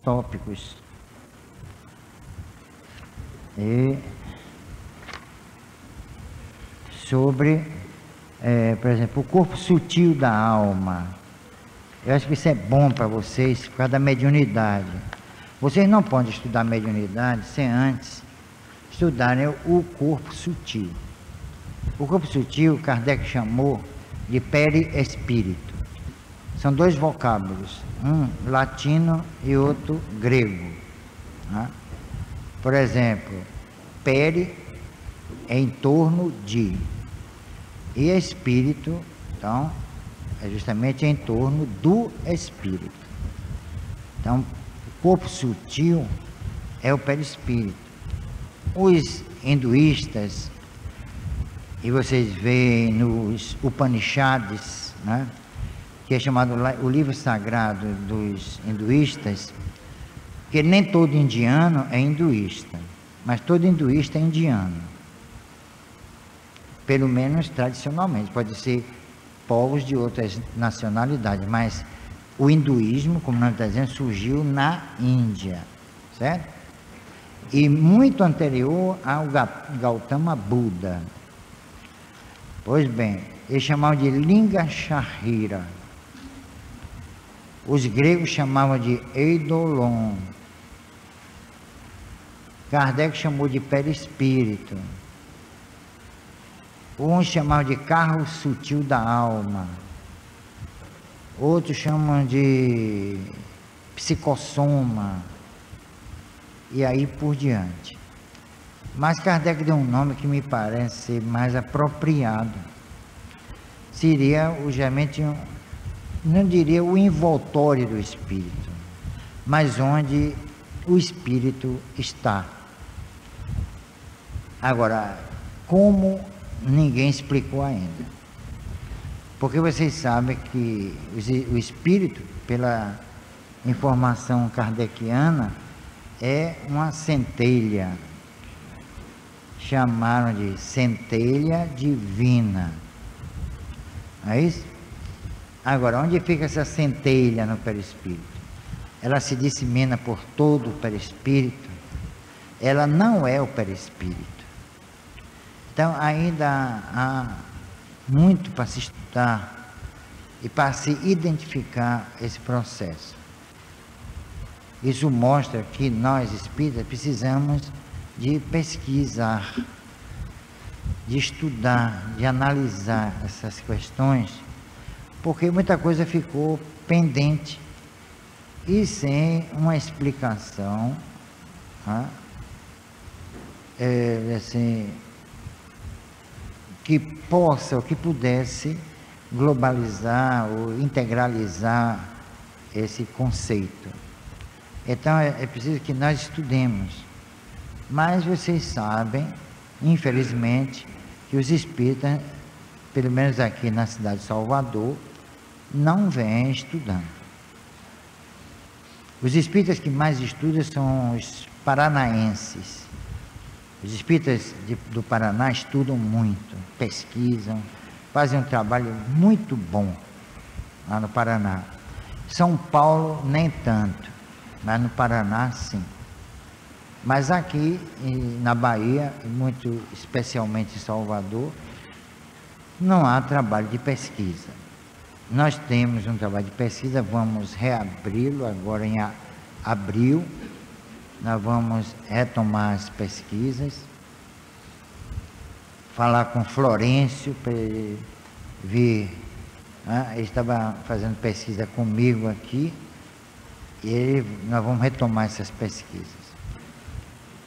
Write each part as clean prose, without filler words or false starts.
tópicos. E sobre, por exemplo, o corpo sutil da alma. Eu acho que isso é bom para vocês, por causa da mediunidade. Vocês não podem estudar mediunidade sem antes estudarem o corpo sutil. O corpo sutil, Kardec chamou de perispírito. São dois vocábulos, um latino e outro grego. Né? Por exemplo, peri é em torno de, e espírito, então, é justamente em torno do espírito. Então, o corpo sutil é o perispírito. Os hinduístas, e vocês veem nos Upanishads, né, que é chamado o livro sagrado dos hinduístas, que nem todo indiano é hinduísta, mas todo hinduísta é indiano. Pelo menos tradicionalmente, pode ser povos de outras nacionalidades, mas o hinduísmo, como nós estamos dizendo, surgiu na Índia, certo? E muito anterior ao Gautama Buda. Pois bem, eles chamavam de Linga Sharira. Os gregos chamavam de Eidolon. Kardec chamou de perispírito. Uns chamavam de carro sutil da alma. Outros chamam de psicossoma. E aí por diante. Mas Kardec deu um nome que me parece ser mais apropriado. Seria, geralmente, não diria o envoltório do espírito, mas onde o espírito está. Agora, como ninguém explicou ainda? Porque vocês sabem que o espírito, pela informação kardeciana, é uma centelha. Chamaram de centelha divina. Não é isso? Agora, onde fica essa centelha no perispírito? Ela se dissemina por todo o perispírito? Ela não é o perispírito. Então, ainda há muito para se estudar e para se identificar esse processo. Isso mostra que nós, espíritas, precisamos de pesquisar, de estudar, de analisar essas questões, porque muita coisa ficou pendente e sem uma explicação, né? Assim, que possa ou que pudesse globalizar ou integralizar esse conceito. Então é preciso que nós estudemos. Mas vocês sabem, infelizmente, que os espíritas, pelo menos aqui na cidade de Salvador, não vêm estudando. Os espíritas que mais estudam são os paranaenses. Os espíritas do Paraná estudam muito, pesquisam, fazem um trabalho muito bom lá no Paraná. São Paulo nem tanto, mas no Paraná sim. Mas aqui na Bahia, muito especialmente em Salvador, não há trabalho de pesquisa. Nós temos um trabalho de pesquisa, vamos reabri-lo agora em abril. Nós vamos retomar as pesquisas, falar com Florencio para ele vir. Ele estava fazendo pesquisa comigo aqui e nós vamos retomar essas pesquisas.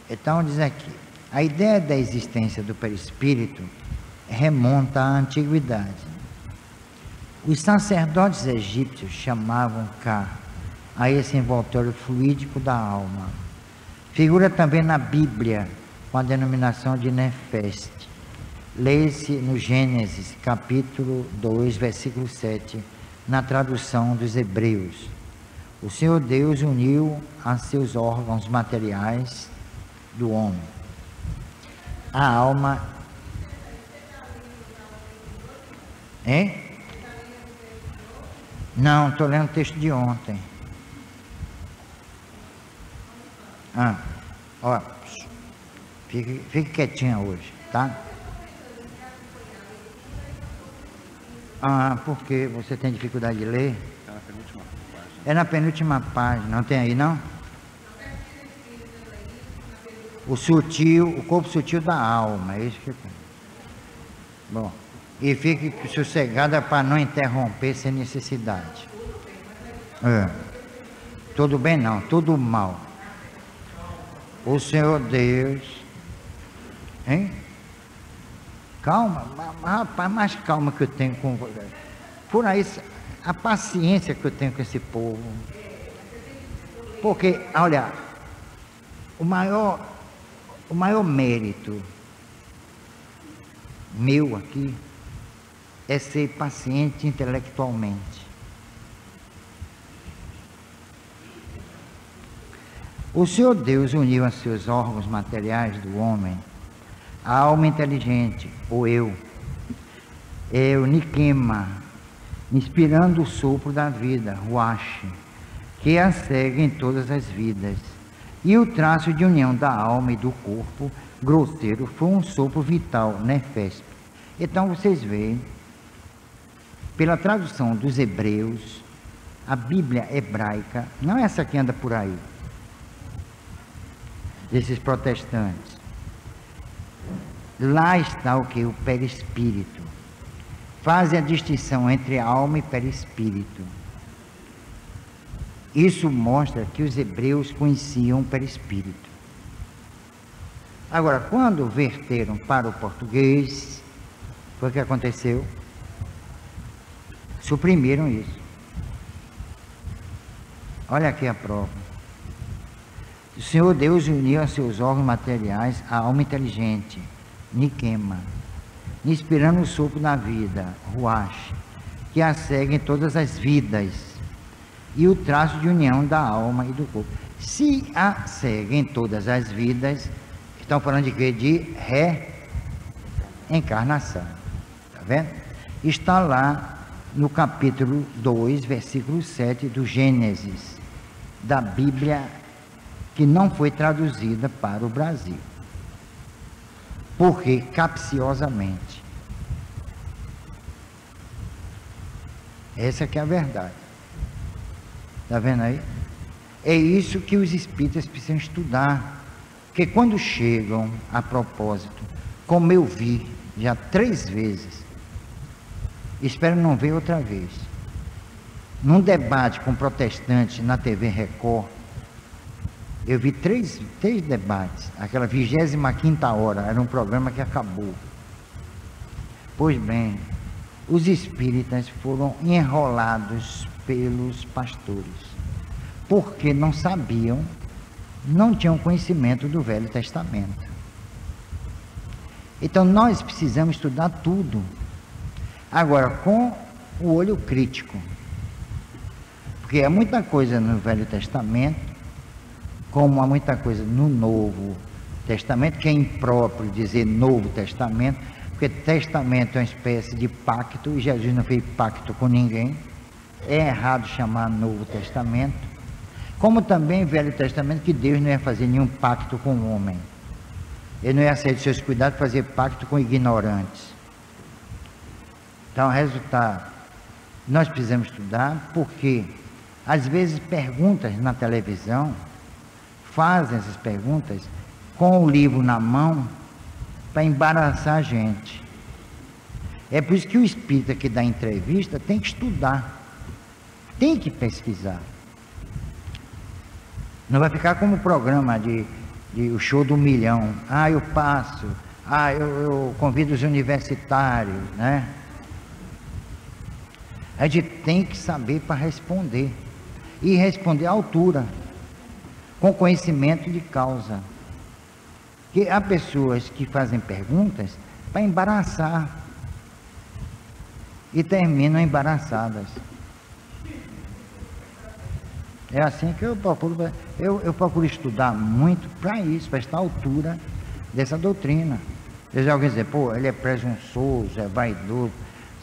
Então, diz aqui, a ideia da existência do perispírito remonta à antiguidade. Os sacerdotes egípcios chamavam Ka a esse envoltório fluídico da alma. Figura também na Bíblia com a denominação de Nefeste. Leia-se no Gênesis, capítulo 2, versículo 7, na tradução dos Hebreus. O Senhor Deus uniu a seus órgãos materiais do homem. A alma... Hein? Não, estou lendo o texto de ontem. Ah, ó, fique quietinha hoje, tá? Ah, por que você tem dificuldade de ler? Está na penúltima página. É na penúltima página, não tem aí não? O sutil, o corpo sutil da alma, é isso que tem. Bom, e fique sossegada para não interromper sem necessidade. É. Tudo bem não, tudo mal. O Senhor Deus, hein? Calma, rapaz, mais calma que eu tenho com você. Por aí, a paciência que eu tenho com esse povo. Porque, olha, o maior mérito meu aqui é ser paciente intelectualmente. O Senhor Deus uniu a seus órgãos materiais do homem a alma inteligente, ou eu, Nikema, inspirando o sopro da vida, Ruach, que a segue em todas as vidas. E o traço de união da alma e do corpo grosseiro foi um sopro vital, Nefesp. Então vocês veem, pela tradução dos hebreus, a Bíblia hebraica, não é essa que anda por aí, desses protestantes. Lá está o que? O perispírito. Fazem a distinção entre alma e perispírito. Isso mostra que os hebreus conheciam o perispírito. Agora, quando verteram para o português, foi o que aconteceu? Suprimiram isso. Olha aqui a prova. O Senhor Deus uniu a seus órgãos materiais a alma inteligente, Nikema, inspirando o sopro da vida, Ruach, que a segue em todas as vidas, e o traço de união da alma e do corpo. Se a segue em todas as vidas, estão falando de quê? De reencarnação. Está vendo? Está lá no capítulo 2, versículo 7 do Gênesis, da Bíblia, que não foi traduzida para o Brasil. Porque capciosamente. Essa que é a verdade. Está vendo aí? É isso que os espíritas precisam estudar. Porque quando chegam a propósito, como eu vi já 3 vezes, espero não ver outra vez, num debate com protestantes na TV Record, eu vi 3 debates, aquela 25ª hora, era um programa que acabou. Pois bem, os espíritas foram enrolados pelos pastores, porque não sabiam, não tinham conhecimento do Velho Testamento. Então nós precisamos estudar tudo, agora com o olho crítico, porque há muita coisa no Velho Testamento, como há muita coisa no Novo Testamento, que é impróprio dizer Novo Testamento, porque testamento é uma espécie de pacto, e Jesus não fez pacto com ninguém, é errado chamar Novo Testamento, como também Velho Testamento, que Deus não ia fazer nenhum pacto com o homem, ele não ia sair de seus cuidados fazer pacto com ignorantes. Então, resultado, nós precisamos estudar, porque às vezes perguntas na televisão, fazem essas perguntas com o livro na mão para embaraçar a gente. É por isso que o espírita que dá entrevista tem que estudar, tem que pesquisar. Não vai ficar como o programa de o show do milhão. Ah, eu passo. Ah, eu convido os universitários, né? A gente tem que saber para responder. E responder à altura, com conhecimento de causa. Porque há pessoas que fazem perguntas para embaraçar e terminam embaraçadas. É assim que eu procuro estudar muito para isso, para estar à altura dessa doutrina. Às vezes alguém dizer, pô, ele é presunçoso, é vaidoso.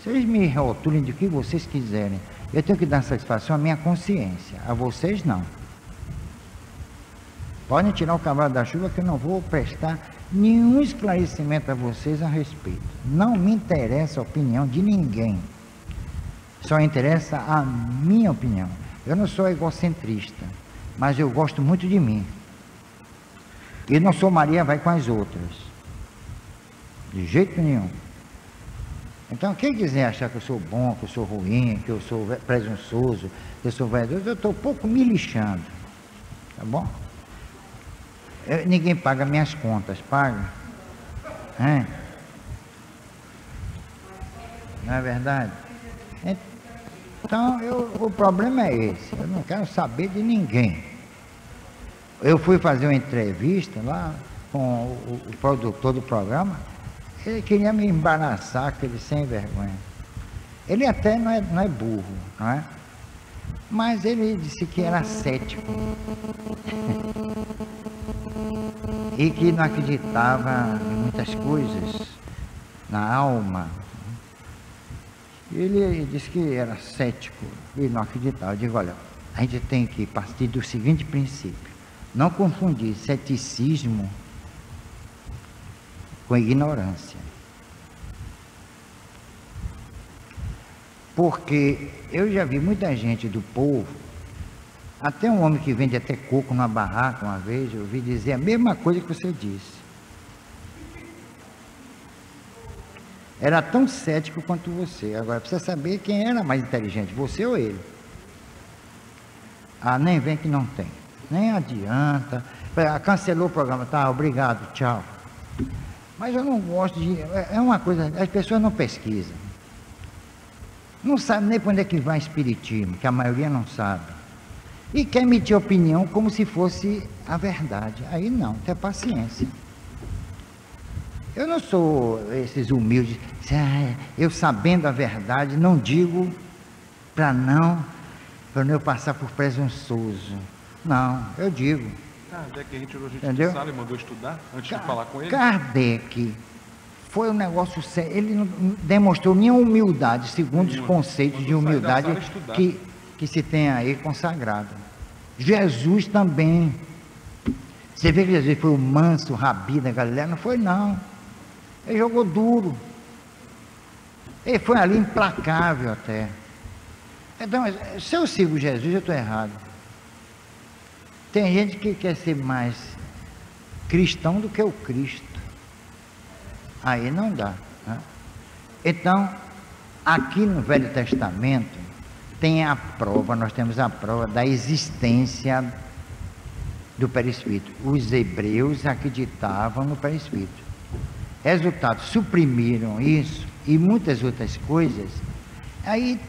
Vocês me rotulem de que vocês quiserem. Eu tenho que dar satisfação à minha consciência, a vocês não. Podem tirar o cavalo da chuva que eu não vou prestar nenhum esclarecimento a vocês a respeito. Não me interessa a opinião de ninguém. Só interessa a minha opinião. Eu não sou egocentrista, mas eu gosto muito de mim. E não sou Maria vai com as outras. De jeito nenhum. Então, quem quiser achar que eu sou bom, que eu sou ruim, que eu sou presunçoso, que eu sou vaidoso, eu estou pouco me lixando. Tá bom? Ninguém paga minhas contas, paga? Não é verdade? Então, o problema é esse. Eu não quero saber de ninguém. Eu fui fazer uma entrevista lá com o produtor do programa. Ele queria me embaraçar, aquele sem vergonha. Ele até não é burro, não é? Mas ele disse que era cético. E que não acreditava em muitas coisas, na alma. Ele disse que era cético e não acreditava. Eu digo, olha, a gente tem que partir do seguinte princípio: não confundir ceticismo com ignorância. Porque eu já vi muita gente do povo, até um homem que vende até coco numa barraca uma vez, eu ouvi dizer a mesma coisa que você disse. Era tão cético quanto você. Agora precisa saber quem era mais inteligente, você ou ele. Ah, nem vem que não tem. Nem adianta. Cancelou o programa, tá, obrigado, tchau. Mas eu não gosto de... É uma coisa, as pessoas não pesquisam. Não sabe nem para onde é que vai espiritismo, que a maioria não sabe. E quer emitir opinião como se fosse a verdade. Aí não, tem paciência. Eu não sou esses humildes, eu sabendo a verdade, não digo para não eu passar por presunçoso. Não, eu digo. Kardec, a gente tirou a gente Entendeu? de sala e mandou estudar antes de falar com ele. Kardec foi um negócio sério, ele não demonstrou nenhuma humildade, segundo os conceitos de humildade que se tem aí consagrado. Jesus também. Você vê que Jesus foi o manso rabi da Galileia? Não foi, não. Ele jogou duro. Ele foi ali implacável até. Então, se eu sigo Jesus, eu estou errado. Tem gente que quer ser mais cristão do que o Cristo. Aí não dá, né? Então, aqui no Velho Testamento, tem a prova, nós temos a prova da existência do perispírito. Os hebreus acreditavam no perispírito. Resultado, suprimiram isso e muitas outras coisas, aí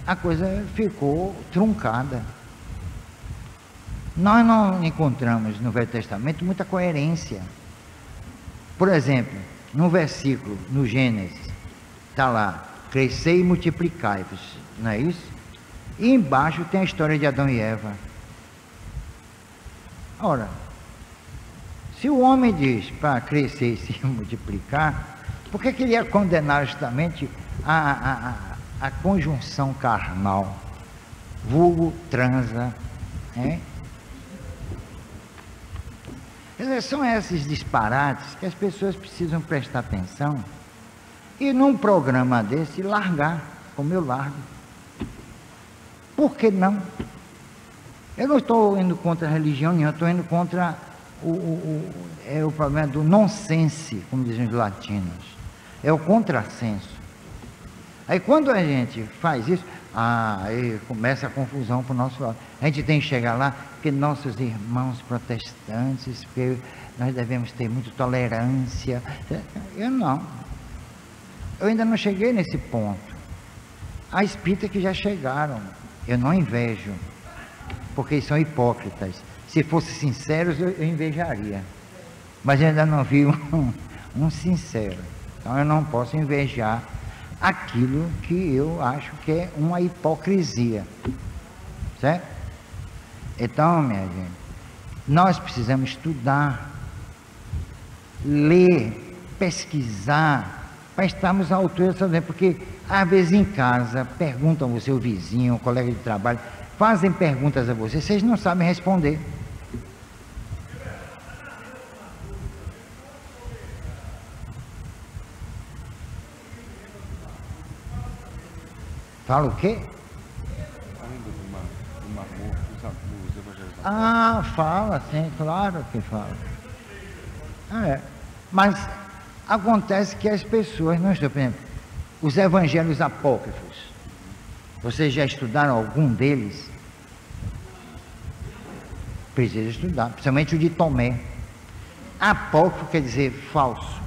a coisa ficou truncada. Nós não encontramos no Velho Testamento muita coerência. Por exemplo, no versículo, no Gênesis, está lá, crescei e multiplicai-vos, não é isso? E embaixo tem a história de Adão e Eva. Ora, se o homem diz para crescer e se multiplicar, por que ele ia condenar justamente a conjunção carnal? Vulgo, transa, hein? São esses disparates que as pessoas precisam prestar atenção e num programa desse largar, como eu largo. Por que não? Eu não estou indo contra a religião nenhuma, eu estou indo contra o problema do nonsense, como dizem os latinos. É o contrassenso. Aí quando a gente faz isso, aí começa a confusão para o nosso lado. A gente tem que chegar lá, porque nossos irmãos protestantes, porque nós devemos ter muita tolerância. Eu não. Eu ainda não cheguei nesse ponto. Há espíritas que já chegaram. Eu não invejo, porque são hipócritas. Se fossem sinceros, eu invejaria. Mas eu ainda não vi um sincero. Então eu não posso invejar aquilo que eu acho que é uma hipocrisia. Certo? Então, minha gente, nós precisamos estudar, ler, pesquisar, para estarmos à altura, porque às vezes em casa perguntam ao seu vizinho, o colega de trabalho, fazem perguntas a você, vocês não sabem responder. Fala o quê? Ainda do Mar Morto, dos evangelhos da Ah, fala, sim, claro que fala. Mas acontece que as pessoas não estão, por exemplo, os evangelhos apócrifos. Vocês já estudaram algum deles? Precisa estudar, principalmente o de Tomé. Apócrifo quer dizer falso.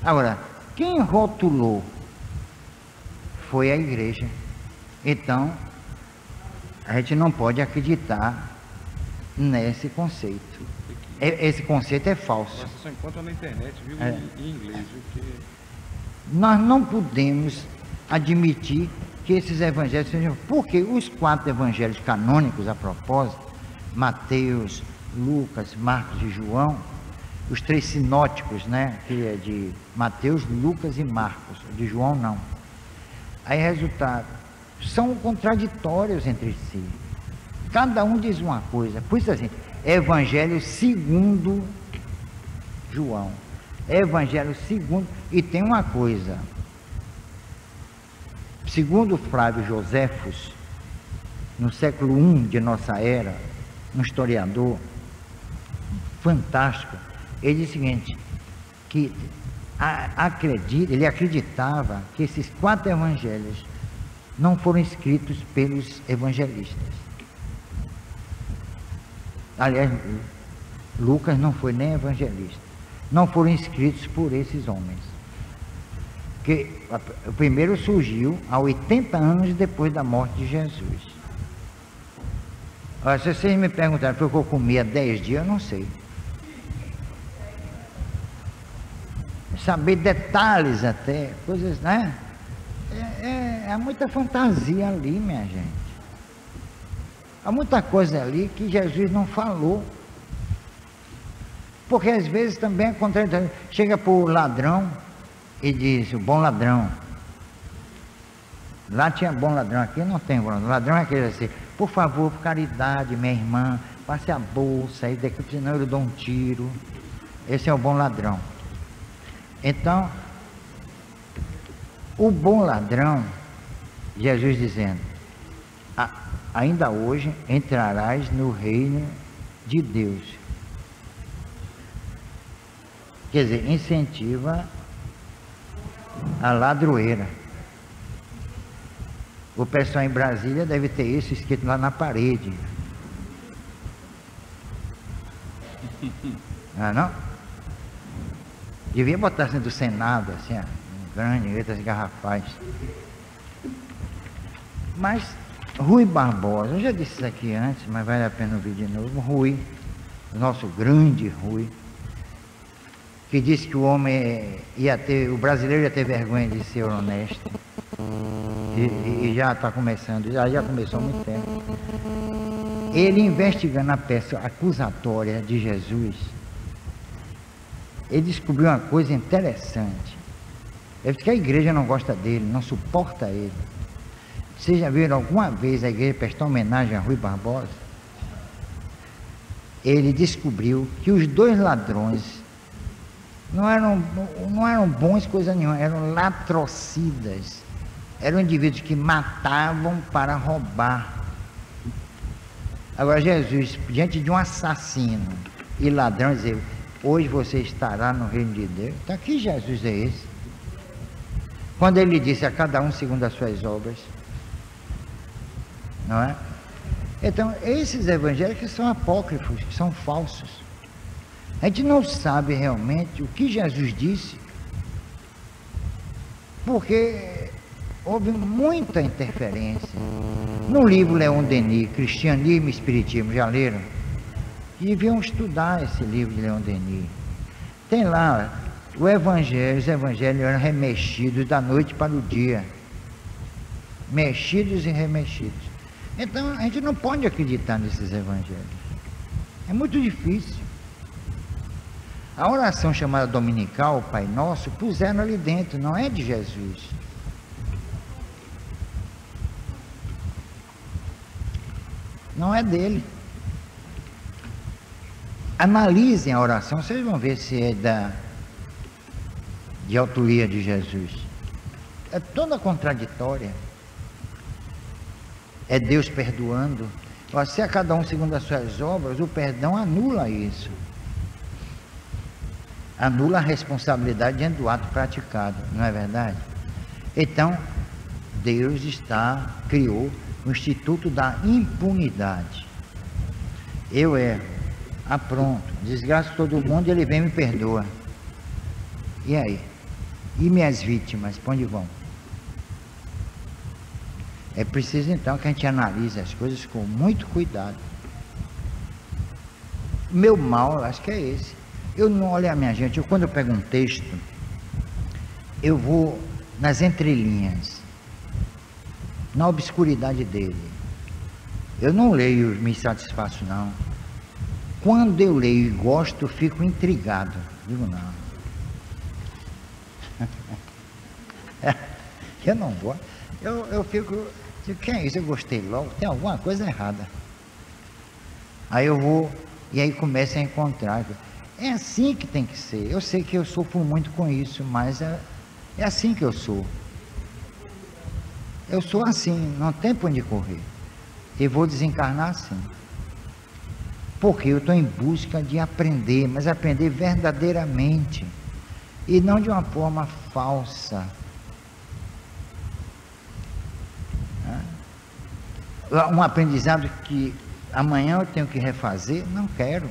Agora, quem rotulou foi a igreja. Então, a gente não pode acreditar nesse conceito. Esse conceito é falso. Você só encontra na internet, viu? Em inglês, viu? Porque... Nós não podemos admitir que esses evangelhos sejam... Porque os 4 evangelhos canônicos, a propósito, Mateus, Lucas, Marcos e João, os 3 sinóticos, né? Que é de Mateus, Lucas e Marcos, de João não. Aí, resultado, são contraditórios entre si. Cada um diz uma coisa. Por isso, assim, Evangelho segundo João. Evangelho segundo... E tem uma coisa. Segundo Flávio Joséfos, no século I de nossa era, um historiador fantástico, ele diz o seguinte, que ele acreditava que esses 4 evangelhos não foram escritos pelos evangelistas. Aliás, Lucas não foi nem evangelista. Não foram escritos por esses homens. Que o primeiro surgiu há 80 anos depois da morte de Jesus. Olha, se vocês me perguntaram por que eu comia 10 dias, eu não sei. Saber detalhes até, coisas, né? É muita fantasia ali, minha gente. Há muita coisa ali que Jesus não falou. Porque às vezes também é contraditório. Chega para o ladrão e diz, o bom ladrão. Lá tinha bom ladrão, aqui não tem bom ladrão. Ladrão é aquele assim, por favor, por caridade, minha irmã, passe a bolsa aí daqui, senão eu dou um tiro. Esse é o bom ladrão. Então, o bom ladrão, Jesus dizendo, ainda hoje entrarás no reino de Deus. Quer dizer, incentiva a ladroeira. O pessoal em Brasília deve ter isso escrito lá na parede. Não? Devia botar assim do Senado, assim, grande, letras garrafais. Mas Rui Barbosa, eu já disse isso aqui antes, mas vale a pena ouvir de novo. Rui, o nosso grande Rui, que disse que o homem o brasileiro ia ter vergonha de ser honesto. E já está começando, já começou há muito tempo. Ele investigando a peça acusatória de Jesus, ele descobriu uma coisa interessante. Ele disse que a igreja não gosta dele, não suporta ele. Vocês já viram alguma vez a igreja prestar homenagem a Rui Barbosa? Ele descobriu que os 2 ladrões não eram bons coisa nenhuma, eram latrocidas. Eram indivíduos que matavam para roubar. Agora Jesus, diante de um assassino e ladrão, dizer, hoje você estará no reino de Deus. Então que Jesus é esse? Quando ele disse a cada um segundo as suas obras. Não é? Então, esses evangelhos que são apócrifos, que são falsos. A gente não sabe realmente o que Jesus disse, porque houve muita interferência. No livro Leon Denis, Cristianismo e Espiritismo, já leram? Deviam estudar esse livro de Leon Denis. Tem lá os evangelhos eram remexidos da noite para o dia. Mexidos e remexidos. Então, a gente não pode acreditar nesses evangelhos. É muito difícil. A oração chamada dominical, Pai Nosso, puseram ali dentro, não é de Jesus. Não é dele. Analisem a oração, vocês vão ver se é de autoria de Jesus. é toda contraditória. É Deus perdoando. Se a cada um segundo as suas obras, o perdão anula isso. Anula a responsabilidade diante do ato praticado, não é verdade? Então, Deus criou o Instituto da Impunidade. Eu erro, pronto, desgraço todo mundo, ele vem e me perdoa. E aí? E minhas vítimas, para onde vão? É preciso então que a gente analise as coisas com muito cuidado. Meu mal, acho que é esse. Eu não olho a minha gente, quando eu pego um texto, eu vou nas entrelinhas, na obscuridade dele. Eu não leio e me satisfaço, não. Quando eu leio e gosto, eu fico intrigado. Digo, não. Eu não gosto. Eu fico, digo, que é isso? Eu gostei logo, tem alguma coisa errada. Aí eu vou, e aí começo a encontrar. É assim que tem que ser. Eu sei que eu sofro muito com isso, mas é assim que eu sou. Eu sou assim, não tem para onde correr. E vou desencarnar assim. Porque eu estou em busca de aprender, mas aprender verdadeiramente. E não de uma forma falsa. Um aprendizado que amanhã eu tenho que refazer, não quero.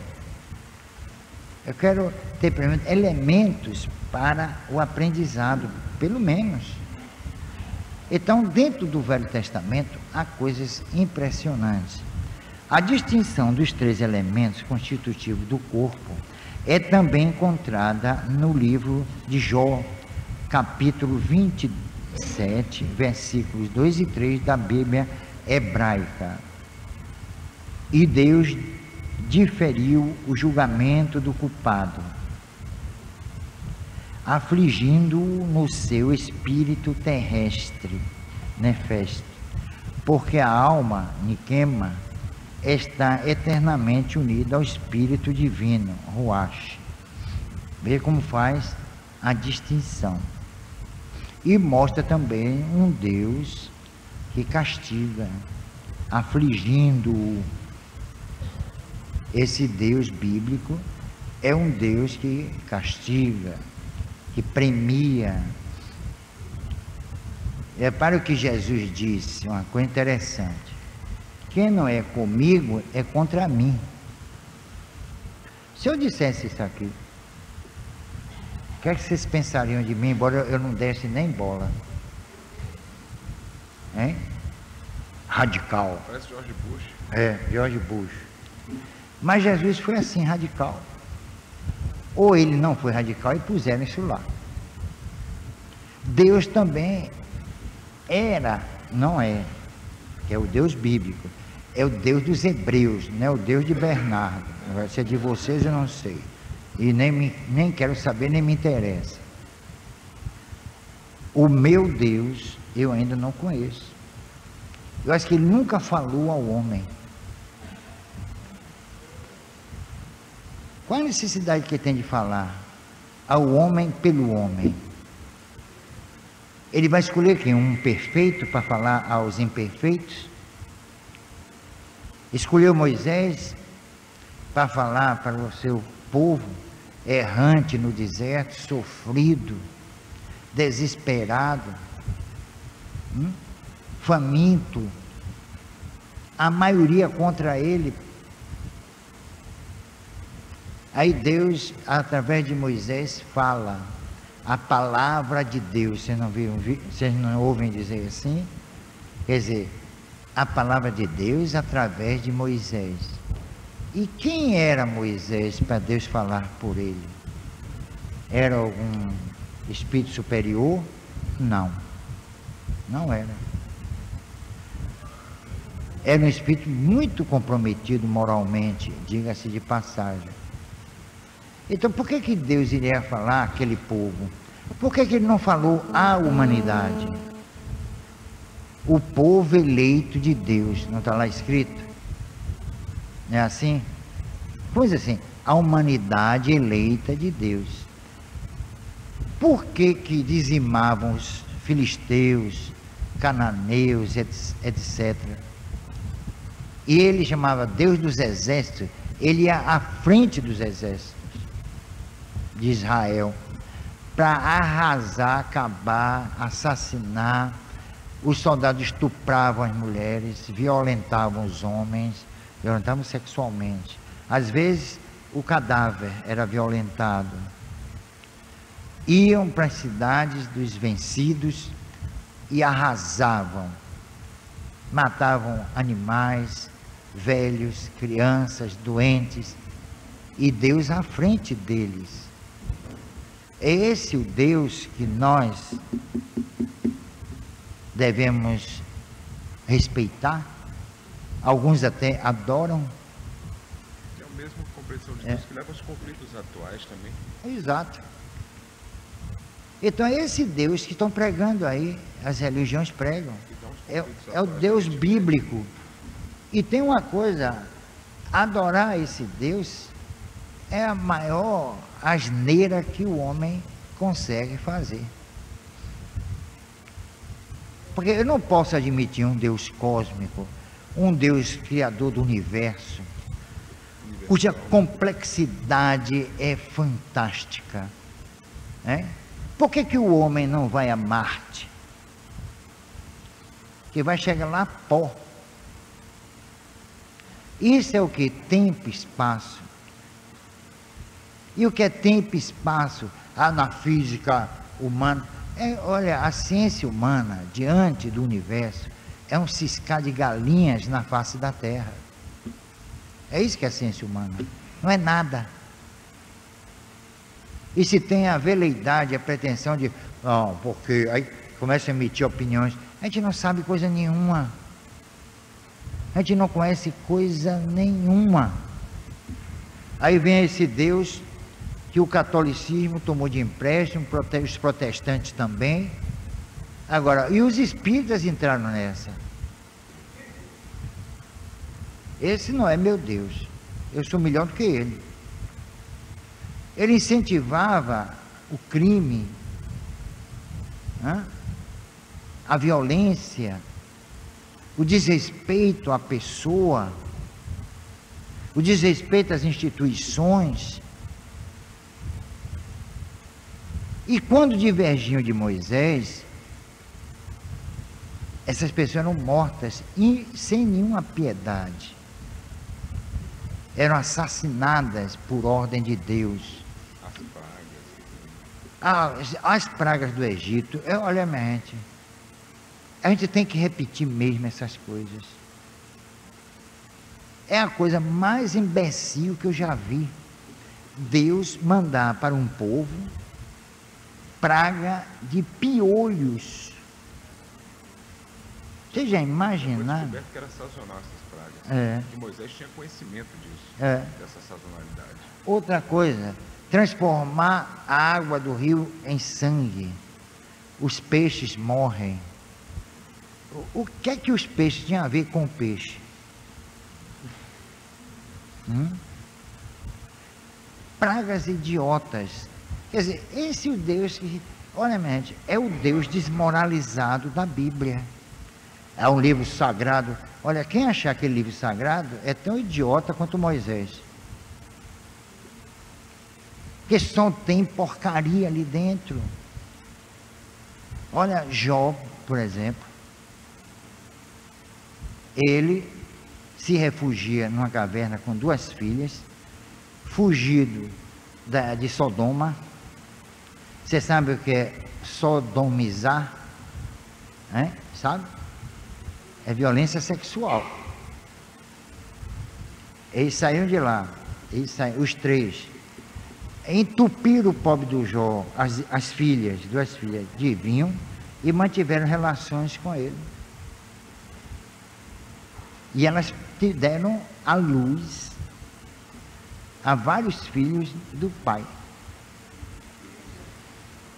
Eu quero ter, pelo menos, elementos para o aprendizado, pelo menos. Então, dentro do Velho Testamento, há coisas impressionantes. A distinção dos 3 elementos constitutivos do corpo é também encontrada no livro de Jó, capítulo 27, versículos 2 e 3 da Bíblia hebraica. E Deus diferiu o julgamento do culpado, afligindo-o no seu espírito terrestre, nefesto, porque a alma, Niquema, está eternamente unida ao espírito divino, Ruach. Vê como faz a distinção. E mostra também um Deus que castiga, afligindo-o. Esse Deus bíblico é um Deus que castiga, que premia. Repare o que Jesus disse, uma coisa interessante. Quem não é comigo é contra mim. Se eu dissesse isso aqui, o que é que vocês pensariam de mim, embora eu não desse nem bola? Hein? Radical. Parece George Bush. George Bush. Mas Jesus foi assim, radical. Ou ele não foi radical e puseram isso lá. Deus também não é, que é o Deus bíblico, é o Deus dos hebreus, não é o Deus de Bernardo. Vai ser de vocês, eu não sei. E nem quero saber, nem me interessa. O meu Deus, eu ainda não conheço. Eu acho que ele nunca falou ao homem. Qual a necessidade que ele tem de falar ao homem pelo homem? Ele vai escolher quem? Um perfeito para falar aos imperfeitos? Escolheu Moisés para falar para o seu povo errante no deserto, sofrido, desesperado, faminto, a maioria contra ele. Aí Deus, através de Moisés, fala a palavra de Deus. Vocês não ouvem dizer assim? Quer dizer, a palavra de Deus através de Moisés. E quem era Moisés para Deus falar por ele? Era algum espírito superior? Não, não era. Era um espírito muito comprometido moralmente, diga-se de passagem. Então, por que Deus iria falar àquele povo? Por que ele não falou à humanidade? O povo eleito de Deus, não está lá escrito? Não é assim? Pois assim, a humanidade eleita de Deus. Por que dizimavam os filisteus, cananeus, etc. E ele chamava Deus dos exércitos, ele ia à frente dos exércitos de Israel, para arrasar, acabar, assassinar. Os soldados estupravam as mulheres, violentavam os homens, violentavam sexualmente. Às vezes, o cadáver era violentado. Iam para as cidades dos vencidos e arrasavam. Matavam animais, velhos, crianças, doentes, e Deus à frente deles. É esse o Deus que nós devemos respeitar. Alguns até adoram. É a mesma compreensão de Deus que leva aos conflitos atuais também. Exato. Então é esse Deus que estão pregando aí, as religiões pregam. É o Deus bíblico. E tem uma coisa, adorar esse Deus é a maior asneira que o homem consegue fazer. Porque eu não posso admitir um Deus cósmico, um Deus criador do universo, cuja complexidade é fantástica. Por que o homem não vai a Marte? Que vai chegar lá pó. Isso é o que? Tempo e espaço. E o que é tempo e espaço? Na física humana. Olha, a ciência humana, diante do universo, é um ciscar de galinhas na face da Terra. É isso que é a ciência humana. Não é nada. E se tem a veleidade, a pretensão de... Não, porque aí começa a emitir opiniões. A gente não sabe coisa nenhuma. A gente não conhece coisa nenhuma. Aí vem esse Deus que o catolicismo tomou de empréstimo, os protestantes também. Agora, e os espíritas entraram nessa? Esse não é meu Deus. Eu sou melhor do que ele. Ele incentivava o crime, a violência, o desrespeito à pessoa, o desrespeito às instituições. E quando divergiam de Moisés, essas pessoas eram mortas sem nenhuma piedade. Eram assassinadas por ordem de Deus. As pragas do Egito, olha, minha gente, a gente tem que repetir mesmo essas coisas. É a coisa mais imbecil que eu já vi. Deus mandar para um povo praga de piolhos. Você já imaginaram? Foi descoberto que era sazonal essas pragas. E Moisés tinha conhecimento disso, dessa sazonalidade. Outra coisa, transformar a água do rio em sangue. Os peixes morrem. O que é que os peixes tinham a ver com o peixe? Pragas idiotas. Quer dizer, esse é o Deus que, olha, minha gente, é o Deus desmoralizado da Bíblia. É um livro sagrado. Olha, quem achar aquele livro sagrado é tão idiota quanto Moisés. Porque só tem porcaria ali dentro. Olha, Jó, por exemplo. Ele se refugia numa caverna com 2 filhas, fugido de Sodoma. Você sabe o que é sodomizar? Sabe? É violência sexual. Eles saíram de lá, os 3, entupiram o pobre do Jó, as filhas, 2 filhas, de vinho e mantiveram relações com ele. E elas deram à luz a vários filhos do pai.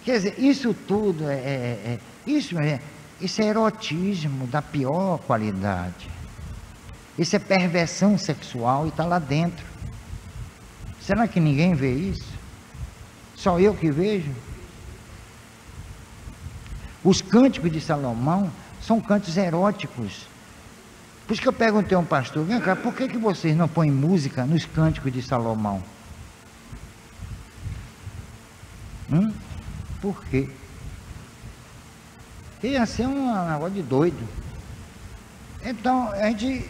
Quer dizer, isso tudo isso é erotismo da pior qualidade. Isso é perversão sexual e está lá dentro. Será que ninguém vê isso? Só eu que vejo? Os cânticos de Salomão são cantos eróticos. Por isso que eu perguntei a um pastor, vem cá, por que vocês não põem música nos cânticos de Salomão? Por quê? Ia ser um negócio de doido. Então, a gente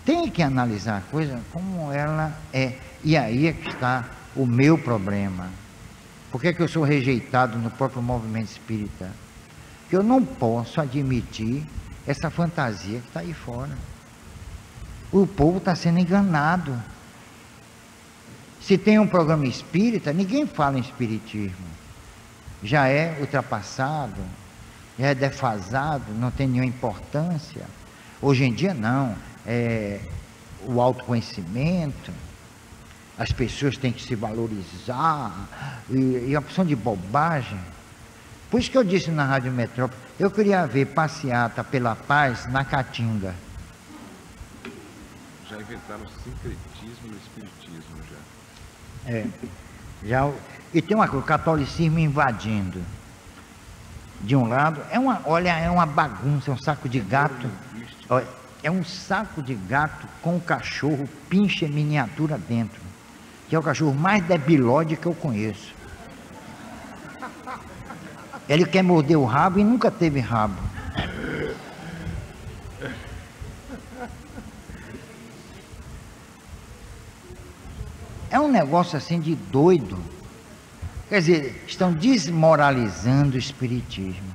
tem que analisar a coisa como ela é. E aí é que está o meu problema. Por que eu sou rejeitado no próprio movimento espírita? Porque eu não posso admitir essa fantasia que está aí fora. O povo está sendo enganado. Se tem um programa espírita, ninguém fala em espiritismo. Já é ultrapassado, já é defasado, não tem nenhuma importância. Hoje em dia não, é o autoconhecimento, as pessoas têm que se valorizar, e a opção de bobagem. Por isso que eu disse na Rádio Metrópole, eu queria ver passeata pela paz na Caatinga. Já inventaram o sincretismo e o espiritismo já. E tem uma coisa, o catolicismo invadindo. De um lado, é uma bagunça, é um saco de gato. Olha, é um saco de gato com um cachorro pinche miniatura dentro, que é o cachorro mais debilóide que eu conheço. Ele quer morder o rabo e nunca teve rabo. É um negócio assim de doido. Quer dizer, estão desmoralizando o espiritismo.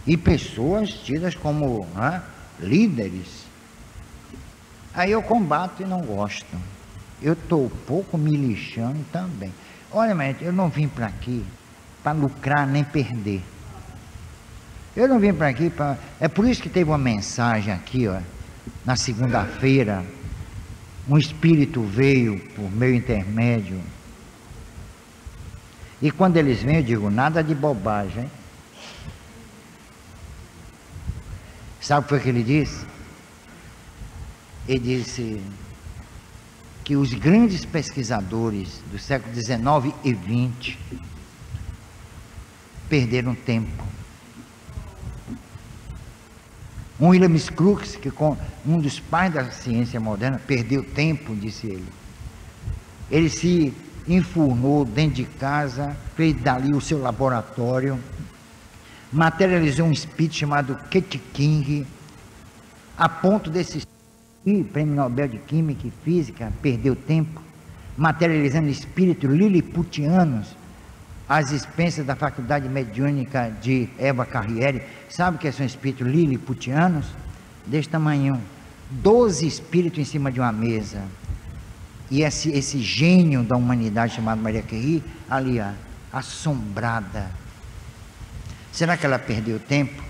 E pessoas tidas como líderes. Aí eu combato e não gosto. Eu estou um pouco me lixando também. Olha, mas eu não vim para aqui para lucrar nem perder. Eu não vim para aqui para... É por isso que teve uma mensagem aqui, ó, na segunda-feira. Um espírito veio por meu intermédio. E quando eles vêm, eu digo, nada de bobagem. Sabe o que foi que ele disse? Ele disse que os grandes pesquisadores do século XIX e XX perderam tempo. Um William Crookes, que um dos pais da ciência moderna, perdeu tempo, disse ele. Ele se enfurnou dentro de casa, fez dali o seu laboratório, materializou um espírito chamado Kate King, a ponto desse prêmio Nobel de Química e Física, perdeu tempo, materializando espíritos liliputianos, às expensas da Faculdade Mediúnica de Eva Carriere. Sabe o que são espíritos liliputianos? Deste tamanho, 12 espíritos em cima de uma mesa. E esse gênio da humanidade chamado Maria Curie, ali, assombrada. Será que ela perdeu tempo?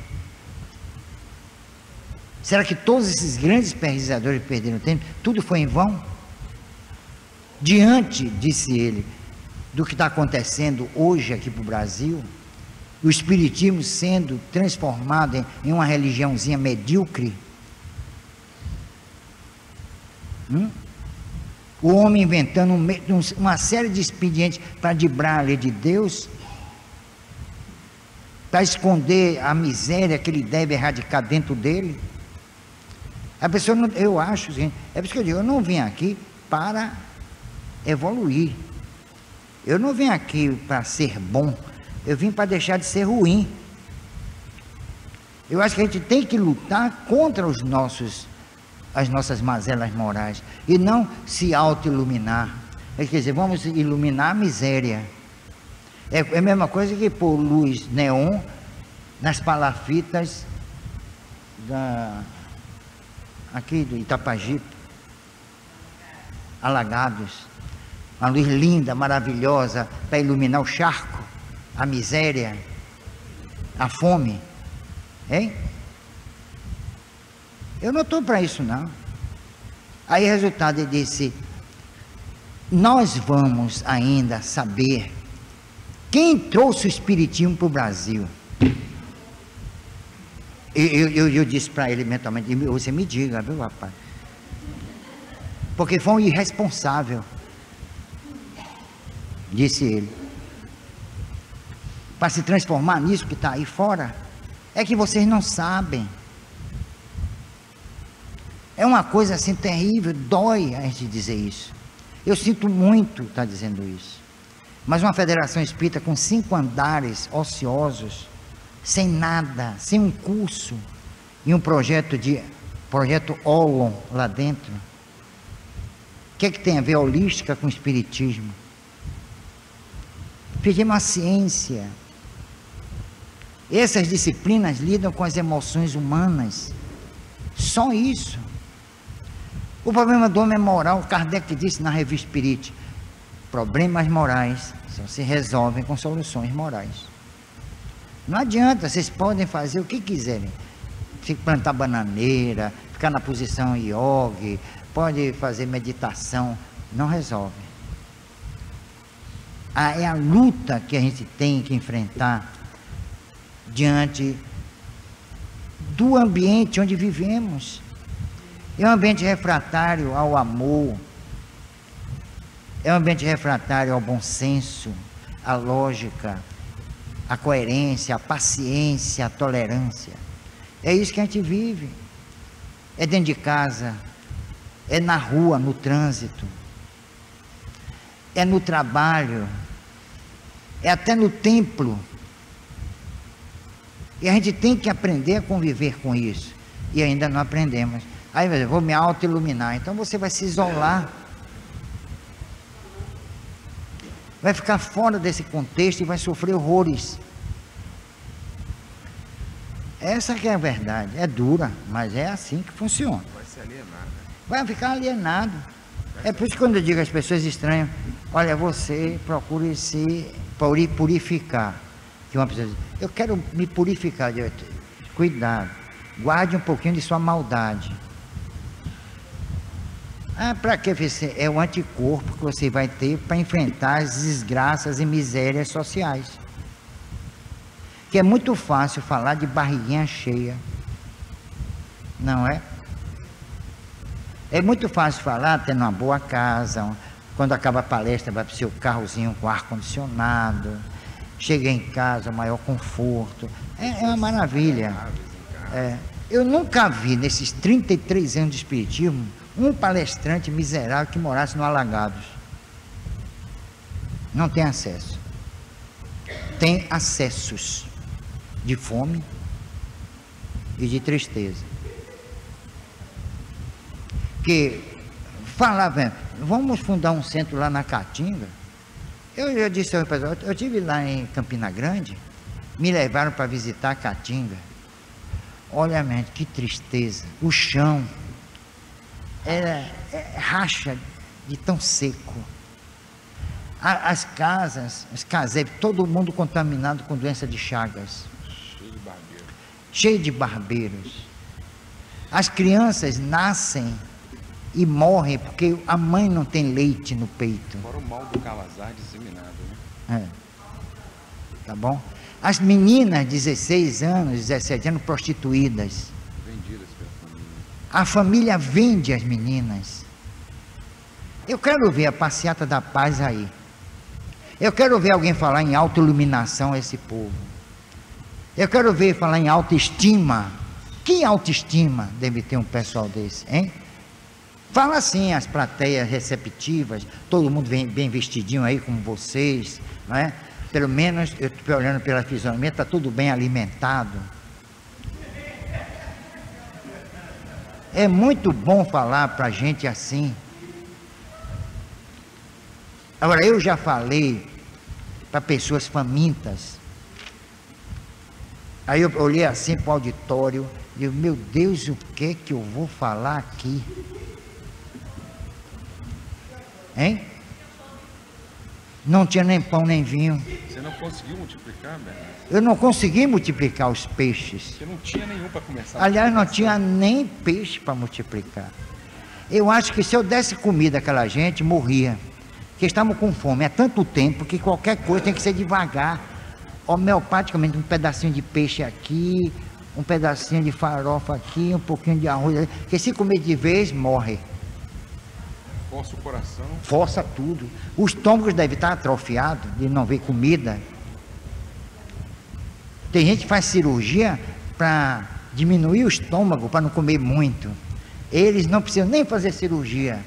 Será que todos esses grandes pesquisadores perderam tempo? Tudo foi em vão? Diante, disse ele, do que está acontecendo hoje aqui para o Brasil, o espiritismo sendo transformado em uma religiãozinha medíocre, o homem inventando uma série de expedientes para driblar a lei de Deus, para esconder a miséria que ele deve erradicar dentro dele. A pessoa não, eu acho, é por isso que eu digo, eu não vim aqui para evoluir, eu não vim aqui para ser bom, eu vim para deixar de ser ruim. Eu acho que a gente tem que lutar contra as nossas mazelas morais, e não se auto-iluminar. Quer dizer, vamos iluminar a miséria. É a mesma coisa que pôr luz neon nas palafitas aqui do Itapajipe, alagados. Uma luz linda, maravilhosa, para iluminar o charco, a miséria, a fome. Hein? Eu não estou para isso, não. Aí, resultado, ele disse: nós vamos ainda saber quem trouxe o espiritismo para o Brasil. Eu disse para ele mentalmente: você me diga, viu, rapaz? Porque foi um irresponsável, disse ele, para se transformar nisso que está aí fora. É que vocês não sabem. É uma coisa assim terrível, dói a gente dizer isso. Eu sinto muito estar dizendo isso. Mas uma federação espírita com 5 andares ociosos, sem nada, sem um curso, e um projeto Olon lá dentro. O que é que tem a ver holística com espiritismo? Pedimos a ciência. Essas disciplinas lidam com as emoções humanas. Só isso. O problema do homem é moral. Kardec disse na Revista Espírita: problemas morais só se resolvem com soluções morais. Não adianta, vocês podem fazer o que quiserem. Plantar bananeira, ficar na posição yoga, pode fazer meditação, não resolve. É a luta que a gente tem que enfrentar diante do ambiente onde vivemos. É um ambiente refratário ao amor, é um ambiente refratário ao bom senso, à lógica, à coerência, à paciência, à tolerância. É isso que a gente vive. É dentro de casa, é na rua, no trânsito, é no trabalho, é até no templo. E a gente tem que aprender a conviver com isso. E ainda não aprendemos. Aí eu vou me auto-iluminar. Então você vai se isolar. Vai ficar fora desse contexto e vai sofrer horrores. Essa que é a verdade. É dura, mas é assim que funciona. Vai se alienar, né? Vai ficar alienado. É por isso que quando eu digo às pessoas estranhas, olha, você procure se purificar. Que uma pessoa diz, eu quero me purificar. Cuidado, guarde um pouquinho de sua maldade. Para que você? É o anticorpo que você vai ter para enfrentar as desgraças e misérias sociais. Que é muito fácil falar de barriguinha cheia, não é? É muito fácil falar tendo uma boa casa, quando acaba a palestra vai para o seu carrozinho com ar-condicionado, chega em casa, maior conforto, é uma maravilha. Eu nunca vi nesses 33 anos de espiritismo um palestrante miserável que morasse no Alagados. Não tem acesso. Tem acessos de fome e de tristeza. Que falava, vamos fundar um centro lá na Caatinga. Eu disse ao pessoal, eu estive lá em Campina Grande, me levaram para visitar a Caatinga. Olha, mente, que tristeza. O chão era racha de tão seco. As casas, os caseiros, todo mundo contaminado com doença de Chagas. Cheio de barbeiros. As crianças nascem e morrem porque a mãe não tem leite no peito. Fora o mal do Calazar disseminado, né? Tá bom? As meninas, 16 anos, 17 anos, prostituídas. Vendidas pela família. A família vende as meninas. Eu quero ver a passeata da paz aí. Eu quero ver alguém falar em autoiluminação a esse povo. Eu quero ver falar em autoestima. Que autoestima deve ter um pessoal desse, hein? Fala assim, as plateias receptivas, todo mundo bem vestidinho aí como vocês, não é? Pelo menos, eu estou olhando pela fisionomia, está tudo bem alimentado. É muito bom falar para a gente assim. Agora, eu já falei para pessoas famintas. Aí eu olhei assim para o auditório e digo, meu Deus, o que é que eu vou falar aqui? Hein? Não tinha nem pão nem vinho. Você não conseguiu multiplicar, Bernardo? Eu não consegui multiplicar os peixes. Você não tinha nenhum para começar. Aliás, não tinha nem peixe para multiplicar. Eu acho que se eu desse comida àquela gente, morria. Porque estavam com fome há tanto tempo que qualquer coisa tem que ser devagar. Homeopaticamente, um pedacinho de peixe aqui, um pedacinho de farofa aqui, um pouquinho de arroz ali. Porque se comer de vez, morre. Força o coração. Força tudo. Os estômagos devem estar atrofiados de não ver comida. Tem gente que faz cirurgia para diminuir o estômago, para não comer muito. Eles não precisam nem fazer cirurgia.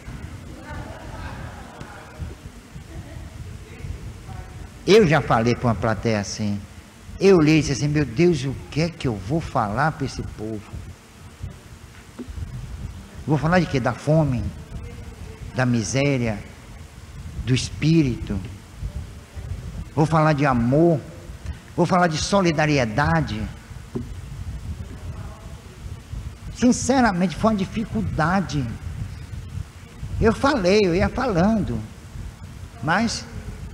Eu já falei para uma plateia assim. Eu li e disse assim: meu Deus, o que é que eu vou falar para esse povo? Vou falar de quê? Da fome, da miséria, do espírito. Vou falar de amor. Vou falar de solidariedade. Sinceramente, foi uma dificuldade. Eu falei, eu ia falando, mas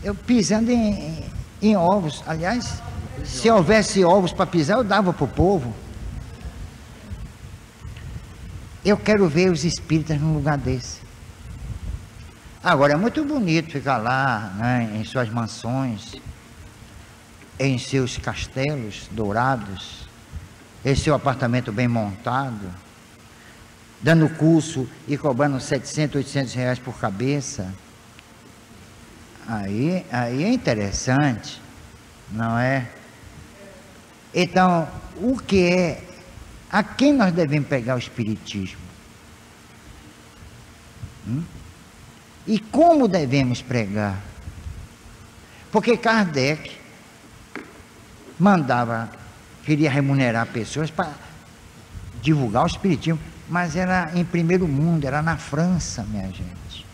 eu pisando em ovos. Aliás, se houvesse ovos para pisar, eu dava para o povo. Eu quero ver os espíritas num lugar desse. Agora, é muito bonito ficar lá, né, em suas mansões, em seus castelos dourados, em seu apartamento bem montado, dando curso e cobrando 700, 800 reais por cabeça. Aí é interessante, não é? Então, o que é? A quem nós devemos pegar o espiritismo? E como devemos pregar? Porque Kardec queria remunerar pessoas para divulgar o espiritismo, mas era em primeiro mundo, era na França, minha gente.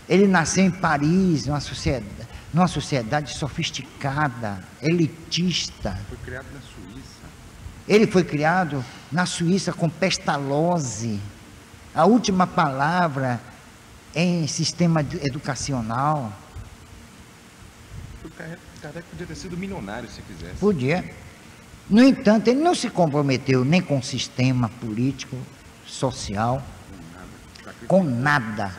Ele nasceu em Paris, numa sociedade sofisticada, elitista. Foi criado na Suíça. Ele foi criado na Suíça com Pestalozzi, a última palavra em sistema educacional. O Kardec podia ter sido milionário se quisesse. Podia. No entanto, ele não se comprometeu nem com o sistema político, social, com nada.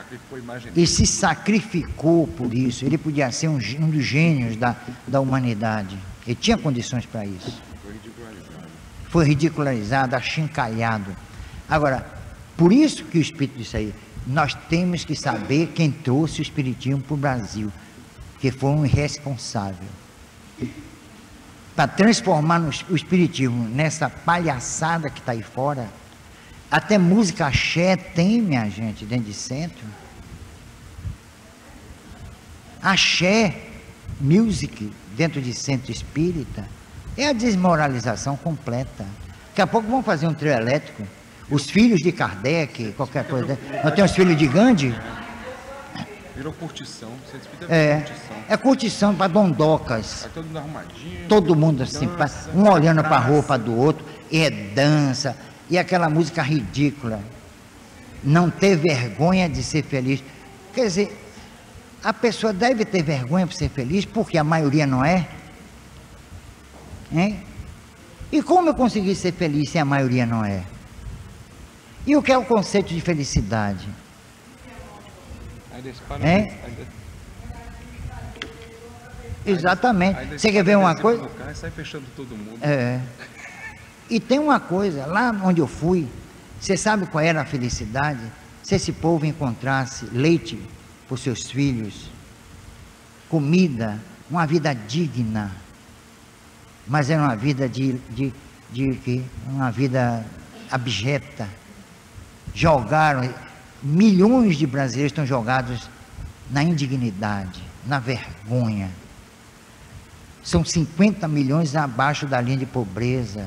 E se sacrificou por isso. Ele podia ser um dos gênios da humanidade. Ele tinha condições para isso. Foi ridicularizado, achincalhado. Agora, por isso que o Espírito disse aí, nós temos que saber quem trouxe o Espiritismo para o Brasil, que foi um irresponsável. Para transformar o Espiritismo nessa palhaçada que está aí fora. Até música axé tem, minha gente, dentro de centro. Axé music dentro de centro espírita é a desmoralização completa. Daqui a pouco vão fazer um trio elétrico. Os filhos de Kardec, qualquer coisa. Não tem os filhos de Gandhi? Virou curtição. É curtição para dondocas. Tá todo mundo arrumadinho. Todo mundo assim, dança, um olhando para a roupa do outro, e é dança, e aquela música ridícula. Não ter vergonha de ser feliz. Quer dizer, a pessoa deve ter vergonha para ser feliz, porque a maioria não é. Hein? E como eu consegui ser feliz se a maioria não é? E o que é o conceito de felicidade? Exatamente. Você quer ver uma coisa? Sai fechando todo mundo. E tem uma coisa, lá onde eu fui, você sabe qual era a felicidade? Se esse povo encontrasse leite para os seus filhos, comida, uma vida digna, mas era uma vida uma vida abjeta. Jogaram, milhões de brasileiros estão jogados na indignidade, na vergonha. São 50 milhões abaixo da linha de pobreza.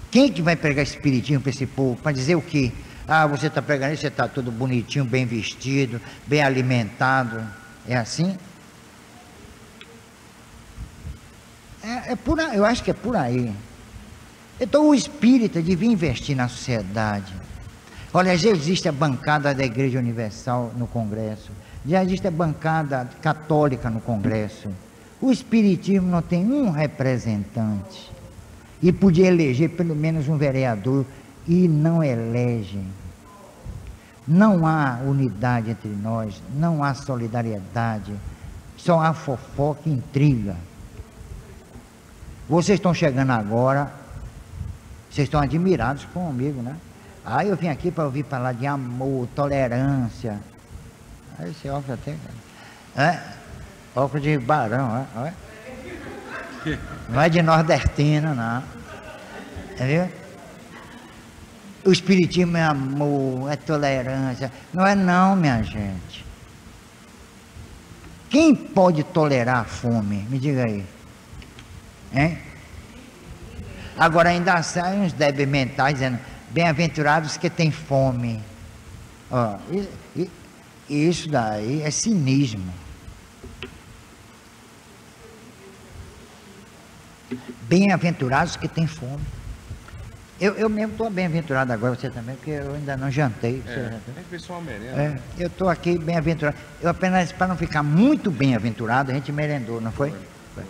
Quem que vai pregar espiritismo para esse povo? Para dizer o quê? Ah, você está pregando isso, você está todo bonitinho, bem vestido, bem alimentado. É assim? Eu acho que é por aí. Então o espírita devia investir na sociedade. Olha, já existe a bancada da Igreja Universal no Congresso, já existe a bancada católica no Congresso. O espiritismo não tem um representante, e podia eleger pelo menos um vereador, e não elegem. Não há unidade entre nós, não há solidariedade, só há fofoca e intriga. Vocês estão chegando agora, vocês estão admirados comigo, né? Aí eu vim aqui para ouvir falar de amor, tolerância. Aí esse óculos até... óculos de barão, não é de nordestino, não. Viu? O espiritismo é amor, é tolerância. Não é não, minha gente. Quem pode tolerar a fome? Me diga aí. Hein? Agora ainda saem uns débeis mentais dizendo, bem-aventurados que têm fome. Ó, isso daí é cinismo. Bem-aventurados que têm fome. Eu mesmo estou bem-aventurado agora, você também, porque eu ainda não jantei. Eu estou aqui bem-aventurado. Eu apenas, para não ficar muito bem-aventurado, a gente merendou, não foi? Foi.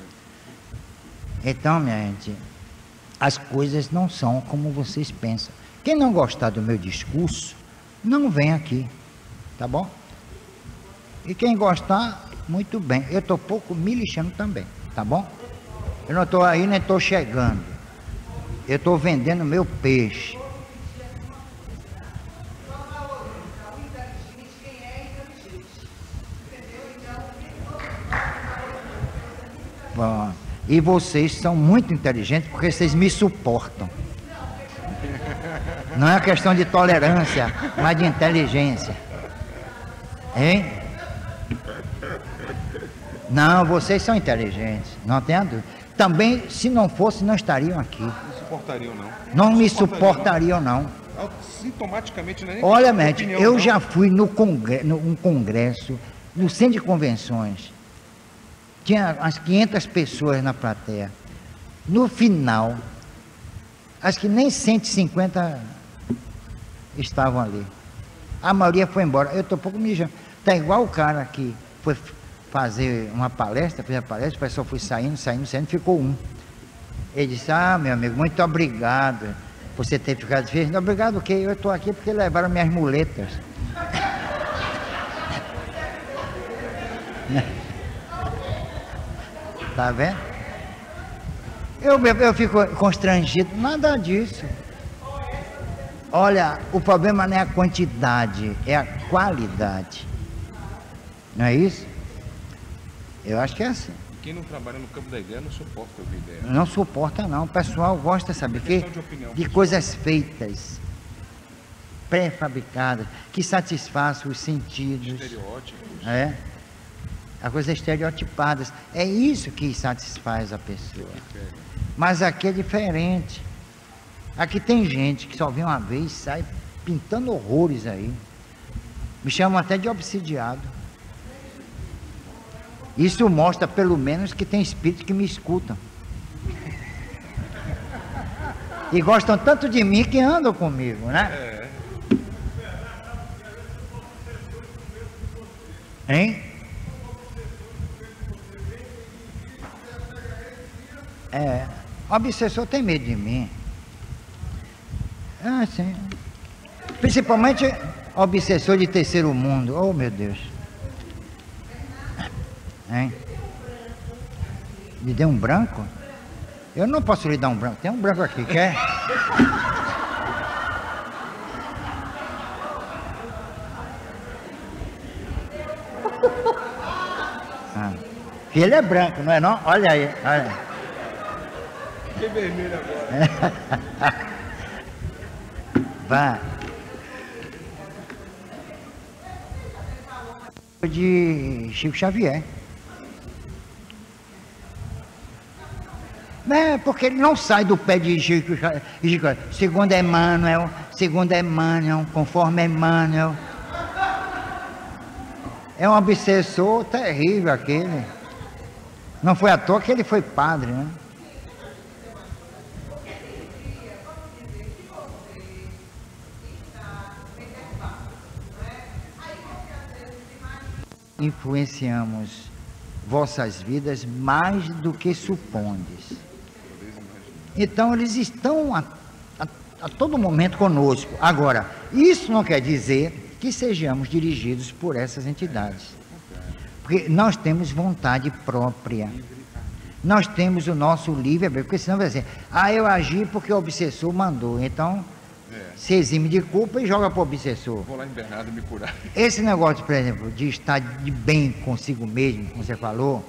Então, minha gente, as coisas não são como vocês pensam. Quem não gostar do meu discurso, não vem aqui, tá bom? E quem gostar, muito bem. Eu estou pouco me lixando também, tá bom? Eu não estou aí, nem estou chegando. Eu estou vendendo meu peixe. Bom, e vocês são muito inteligentes porque vocês me suportam. Não é questão de tolerância, mas de inteligência. Hein? Não, vocês são inteligentes, não tenha dúvida. Também, se não fosse, não estariam aqui. Não suportariam, não. Não me suportariam, não. Sintomaticamente, não é nem. Olha, médico, eu já fui num congresso, no centro de convenções. Tinha umas 500 pessoas na plateia. No final, acho que nem 150 estavam ali. A maioria foi embora. Eu estou pouco mijando. Está igual o cara que foi fazer uma palestra, fez a palestra, o pessoal foi saindo, ficou um. Ele disse, meu amigo, muito obrigado por você ter ficado feliz. Não, obrigado o quê? Eu estou aqui porque levaram minhas muletas. Tá vendo? Eu fico constrangido, nada disso. Olha, o problema não é a quantidade, é a qualidade. Não é isso? Eu acho que é assim. Quem não trabalha no campo da ideia não suporta ouvir ideia. Não suporta não, o pessoal gosta, sabe, de coisas feitas, pré-fabricadas, que satisfaçam os sentidos. Estereótipos. As coisas estereotipadas. É isso que satisfaz a pessoa. Mas aqui é diferente. Aqui tem gente que só vem uma vez e sai pintando horrores aí. Me chamam até de obsidiado. Isso mostra, pelo menos, que tem espíritos que me escutam. E gostam tanto de mim que andam comigo, né? Hein? O obsessor tem medo de mim. Sim. Principalmente obsessor de terceiro mundo. Oh, meu Deus. Hein? Me deu um branco? Eu não posso lhe dar um branco. Tem um branco aqui, quer? Ele é branco, não é não? Olha aí, olha. Que vermelho agora. Vai. De Chico Xavier. Porque ele não sai do pé de Chico Xavier. Segundo Emmanuel, conforme Emmanuel. É um obsessor terrível aquele. Não foi à toa que ele foi padre, né? Influenciamos vossas vidas mais do que supondes. Então eles estão a todo momento conosco. Agora, isso não quer dizer que sejamos dirigidos por essas entidades, porque nós temos vontade própria, nós temos o nosso livre-arbítrio, porque senão vai dizer, eu agi porque o obsessor mandou, então se exime de culpa e joga para o obsessor. Vou lá em Bernardo me curar. Esse negócio, por exemplo, de estar de bem consigo mesmo, como você falou,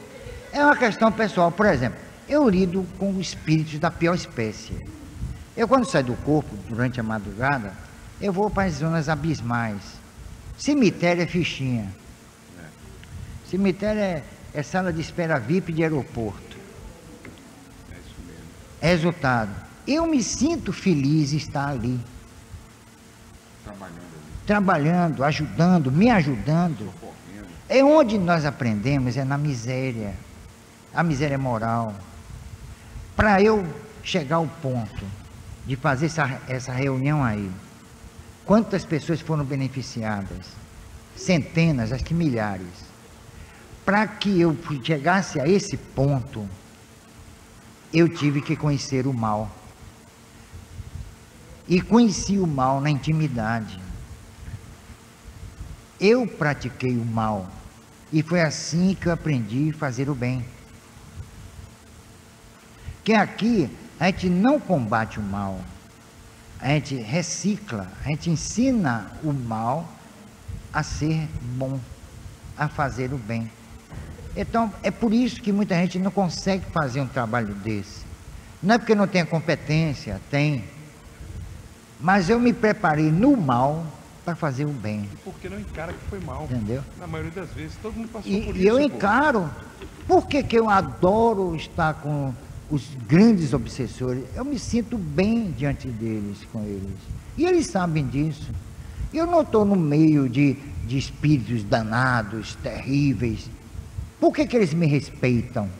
é uma questão pessoal. Por exemplo, eu lido com espíritos da pior espécie. Eu, quando saio do corpo, durante a madrugada, eu vou para as zonas abismais. Cemitério é fichinha. Cemitério é sala de espera VIP de aeroporto. É isso mesmo. Resultado, eu me sinto feliz em estar ali. Trabalhando, ajudando, me ajudando. É onde nós aprendemos, é na miséria. A miséria moral. Para eu chegar ao ponto de fazer essa reunião aí, quantas pessoas foram beneficiadas? Centenas, acho que milhares. Para que eu chegasse a esse ponto, eu tive que conhecer o mal. E conheci o mal na intimidade. Eu pratiquei o mal. E foi assim que eu aprendi a fazer o bem. Que aqui a gente não combate o mal, a gente recicla, a gente ensina o mal a ser bom, a fazer o bem. Então, é por isso que muita gente não consegue fazer um trabalho desse. Não é porque não tem competência, tem. Mas eu me preparei no mal para fazer o bem. E porque não encara que foi mal. Entendeu? Na maioria das vezes, todo mundo passou por isso. E eu encaro. Por que eu adoro estar com os grandes obsessores? Eu me sinto bem diante deles, com eles. E eles sabem disso. Eu não estou no meio de espíritos danados, terríveis. Por que eles me respeitam?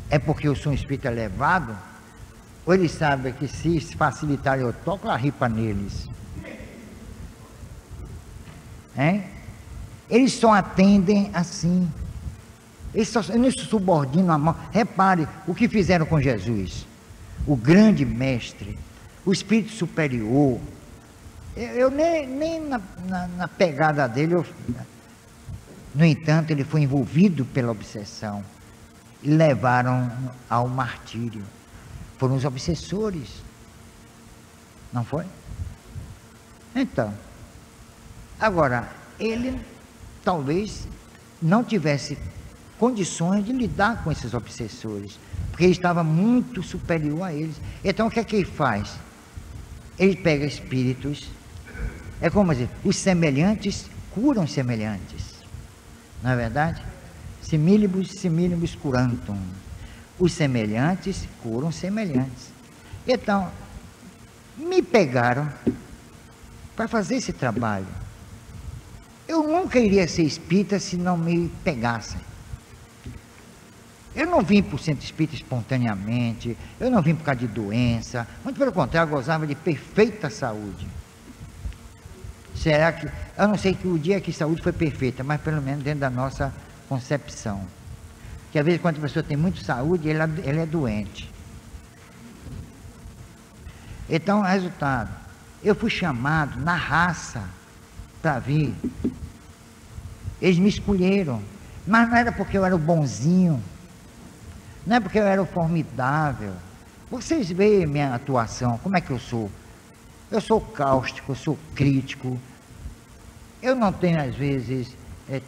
É porque eu sou um espírito elevado? Ou eles sabem que se facilitar eu toco a ripa neles? Hein? Eles só atendem assim. Eles não se subordinam à mão. Repare o que fizeram com Jesus. O grande mestre, o espírito superior. Eu nem na pegada dele. No entanto, ele foi envolvido pela obsessão. E levaram ao martírio. Foram os obsessores. Não foi? Então. Agora, ele talvez não tivesse condições de lidar com esses obsessores, porque ele estava muito superior a eles. Então, o que é que ele faz? Ele pega espíritos, é como dizer, os semelhantes curam semelhantes, não é verdade? Similibus curantum. Os semelhantes curam semelhantes. Então, me pegaram para fazer esse trabalho. Eu nunca iria ser espírita se não me pegassem. Eu não vim para o centro espírita espontaneamente, eu não vim por causa de doença, muito pelo contrário, eu gozava de perfeita saúde. Será que, eu não sei que o dia que a saúde foi perfeita, mas pelo menos dentro da nossa concepção. Que às vezes quando a pessoa tem muita saúde, ela é doente. Então, resultado, eu fui chamado na raça para vir. Eles me escolheram, mas não era porque eu era o bonzinho, não é porque eu era o formidável. Vocês veem minha atuação, como é que eu sou? Eu sou cáustico, eu sou crítico, eu não tenho às vezes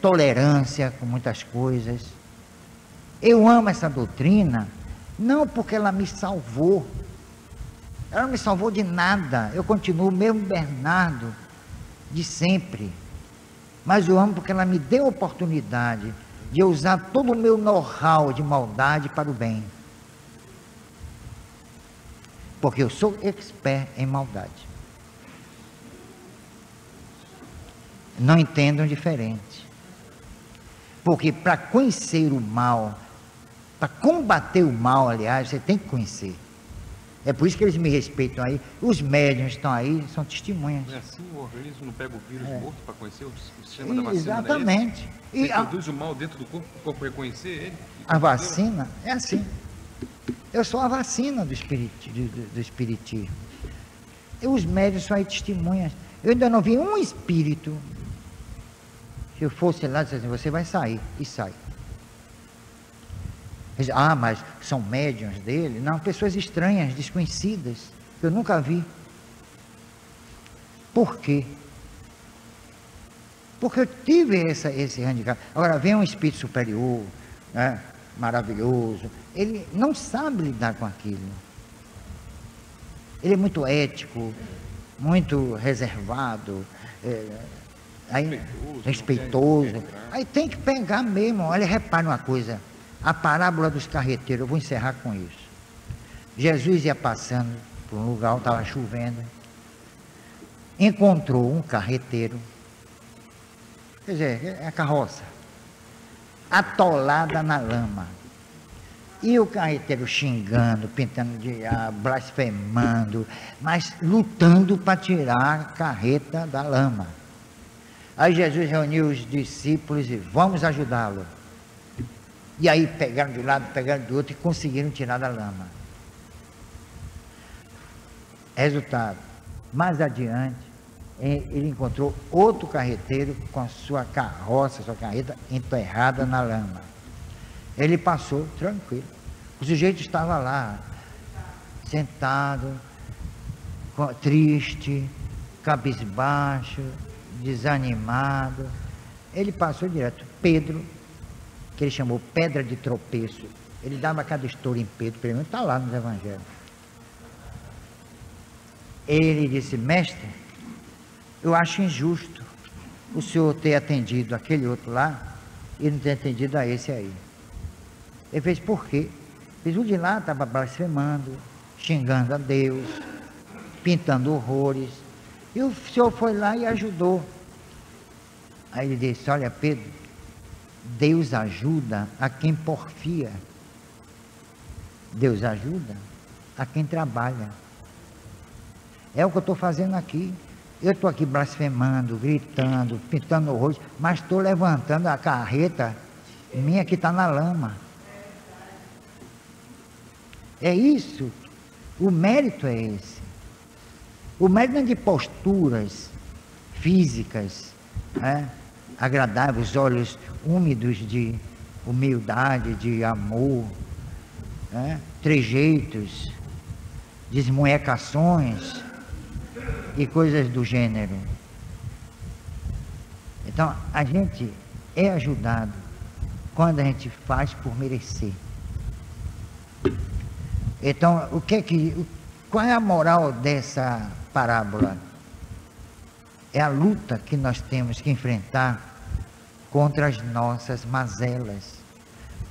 tolerância com muitas coisas. Eu amo essa doutrina, não porque ela me salvou, ela não me salvou de nada, eu continuo o mesmo Bernardo de sempre, mas eu amo porque ela me deu a oportunidade de usar todo o meu know-how de maldade para o bem, porque eu sou expert em maldade. Não entendam diferente, porque para conhecer o mal, para combater o mal, aliás, você tem que conhecer. É por isso que eles me respeitam aí. Os médiuns estão aí, são testemunhas. Não é assim, o organismo não pega o vírus morto para conhecer o sistema da vacina? Exatamente. Você produz o mal dentro do corpo reconhecer ele? A vacina é assim. Eu sou a vacina do espiritismo. E os médiuns são aí testemunhas. Eu ainda não vi um espírito. Se eu fosse lá, dizendo, você vai sair, e sai. Ah, mas são médiuns dele? Não, pessoas estranhas, desconhecidas, que eu nunca vi. Por quê? Porque eu tive esse handicap. Agora, vem um espírito superior, né, maravilhoso, ele não sabe lidar com aquilo. Ele é muito ético, muito reservado, respeitoso. Aí tem que pegar mesmo. Olha, repare uma coisa, a parábola dos carreteiros, eu vou encerrar com isso. Jesus ia passando por um lugar, estava chovendo, encontrou um carreteiro, quer dizer, é a carroça, atolada na lama. E o carreteiro xingando, pintando de ar, blasfemando, mas lutando para tirar a carreta da lama. Aí Jesus reuniu os discípulos e vamos ajudá-lo. E aí pegaram de um lado, pegaram do outro e conseguiram tirar da lama. Resultado, mais adiante, ele encontrou outro carreteiro com a sua carroça, sua carreta enterrada na lama. Ele passou tranquilo. O sujeito estava lá, sentado, triste, cabisbaixo, desanimado. Ele passou direto. Pedro, que ele chamou pedra de tropeço, ele dava cada história em Pedro, pelo menos está lá nos evangelhos. Ele disse: mestre, eu acho injusto o senhor ter atendido aquele outro lá e não ter atendido a esse aí. Ele fez: por quê? O de lá estava blasfemando, xingando a Deus, pintando horrores, e o senhor foi lá e ajudou. Aí ele disse: olha, Pedro, Deus ajuda a quem porfia, Deus ajuda a quem trabalha. É o que eu estou fazendo aqui. Eu estou aqui blasfemando, gritando, pintando horrores, mas estou levantando a carreta minha que está na lama. É isso, o mérito é esse. O mérito não é de posturas físicas, agradáveis, olhos úmidos de humildade, de amor, trejeitos, desmunhecações e coisas do gênero. Então, a gente é ajudado quando a gente faz por merecer. Então, qual é a moral dessa parábola? É a luta que nós temos que enfrentar contra as nossas mazelas.